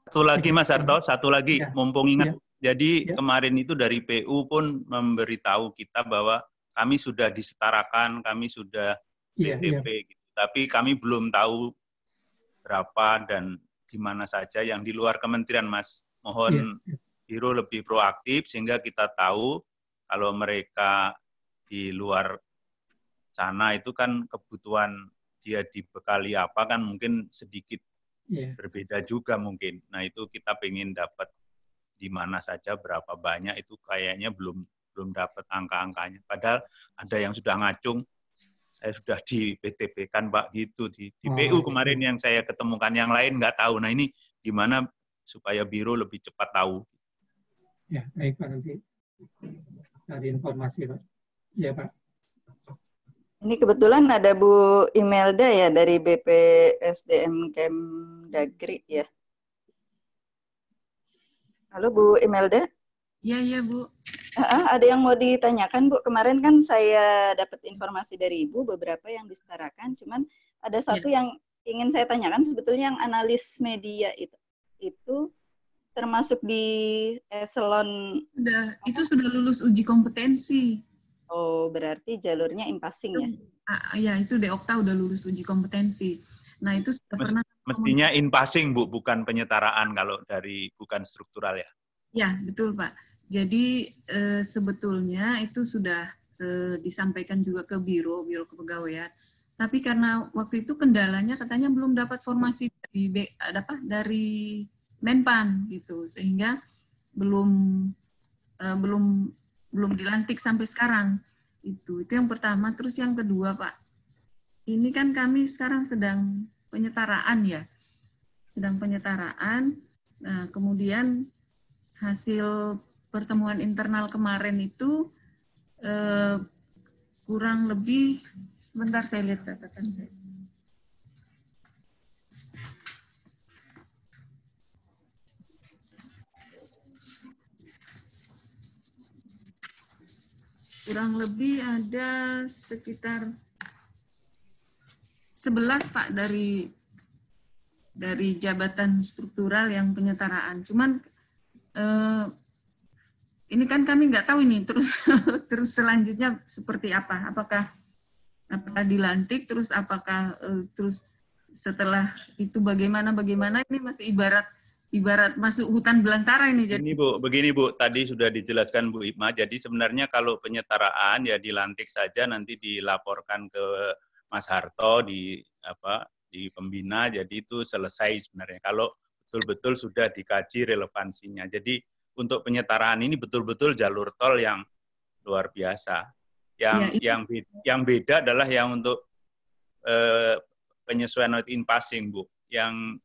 Satu lagi Mas Harto, satu lagi mumpung ingat, jadi kemarin itu dari PU pun memberitahu kita bahwa kami sudah disetarakan, kami sudah PTP, gitu. Tapi kami belum tahu berapa dan di mana saja yang di luar kementerian, Mas. Mohon Biro lebih proaktif sehingga kita tahu kalau mereka di luar sana itu kan kebutuhan dia dibekali apa kan mungkin sedikit berbeda juga mungkin. Nah itu kita pengen dapat di mana saja berapa banyak, itu kayaknya belum dapat angka-angkanya. Padahal ada yang sudah ngacung. Saya sudah di PTP kan Pak gitu di PU kemarin yang saya ketemukan, yang lain nggak tahu. Nah ini gimana supaya Biro lebih cepat tahu? Ya baik Pak, nanti dari informasi Pak. Ya Pak. Ini kebetulan ada Bu Imelda ya dari BPSDM Kemdagri ya. Halo Bu Imelda. Iya Bu. Ada yang mau ditanyakan Bu? Kemarin kan saya dapat informasi dari Ibu beberapa yang disetarakan, cuman ada satu yang ingin saya tanyakan sebetulnya yang analis media itu termasuk di eselon. Itu sudah lulus uji kompetensi. Oh, berarti jalurnya in-passing ya? Ya, itu Deokta udah lulus uji kompetensi. Nah, itu sudah pernah. Mestinya in-passing, Bu, bukan penyetaraan kalau dari bukan struktural ya? Ya, betul, Pak. Jadi sebetulnya itu sudah disampaikan juga ke Biro Kepegawaian. Tapi karena waktu itu kendalanya katanya belum dapat formasi dari Menpan gitu, sehingga belum dilantik sampai sekarang. Itu yang pertama. Terus yang kedua, Pak, ini kan kami sekarang sedang penyetaraan ya, Nah, kemudian hasil pertemuan internal kemarin itu kurang lebih, sebentar saya lihat catatan saya. Kurang lebih ada sekitar 11 Pak dari jabatan struktural yang penyetaraan. Cuman ini kan kami nggak tahu ini terus selanjutnya seperti apa. Apakah dilantik, terus apakah terus setelah itu bagaimana ini masih ibarat masuk hutan belantara ini. Begini Bu, tadi sudah dijelaskan Bu Hikmah. Jadi sebenarnya kalau penyetaraan ya dilantik saja, nanti dilaporkan ke Mas Harto di pembina, jadi itu selesai sebenarnya. Kalau betul-betul sudah dikaji relevansinya. Jadi untuk penyetaraan ini betul-betul jalur tol yang luar biasa. Yang beda adalah yang untuk penyesuaian in-passing, Bu. Yang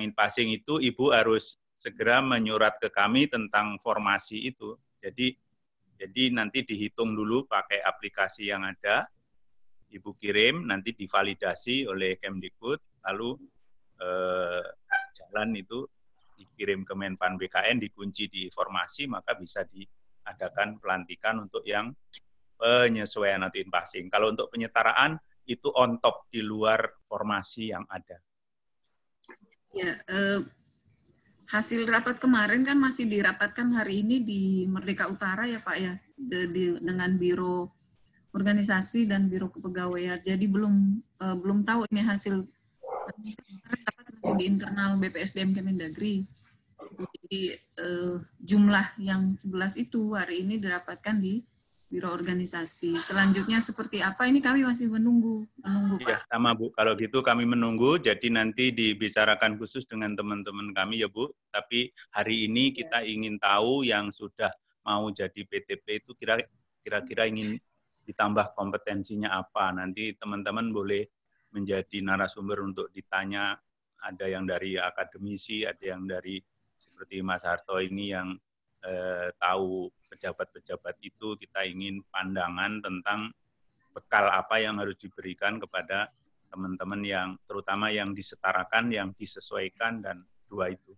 in-passing itu Ibu harus segera menyurat ke kami tentang formasi itu. Jadi nanti dihitung dulu pakai aplikasi yang ada, Ibu kirim, nanti divalidasi oleh Kemdikbud, lalu jalan itu dikirim ke Menpan BKN, dikunci di formasi, maka bisa diadakan pelantikan untuk yang penyesuaian atau in-passing. Kalau untuk penyetaraan, itu on top di luar formasi yang ada. Ya, hasil rapat kemarin kan masih dirapatkan hari ini di Merdeka Utara ya Pak ya, dengan Biro Organisasi dan Biro Kepegawaian. Jadi belum tahu ini hasil rapat masih di internal BPSDM Kemendagri. Jadi jumlah yang 11 itu hari ini dirapatkan di Biro Organisasi. Selanjutnya seperti apa ini kami masih menunggu Iya, sama Bu. Kalau gitu kami menunggu, jadi nanti dibicarakan khusus dengan teman-teman kami ya Bu. Tapi hari ini kita ingin tahu yang sudah mau jadi PTP itu kira-kira ingin ditambah kompetensinya apa. Nanti teman-teman boleh menjadi narasumber untuk ditanya. Ada yang dari akademisi, ada yang dari seperti Mas Harto ini yang tahu pejabat-pejabat itu. Kita ingin pandangan tentang bekal apa yang harus diberikan kepada teman-teman yang terutama yang disetarakan, yang disesuaikan, dan dua itu.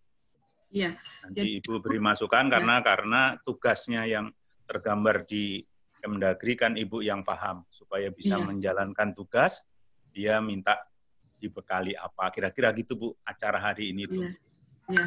Iya. Nanti Ibu beri masukan karena tugasnya yang tergambar di Kemendagri kan Ibu yang paham supaya bisa menjalankan tugas. Dia minta dibekali apa, kira-kira gitu Bu acara hari ini Bu. Iya.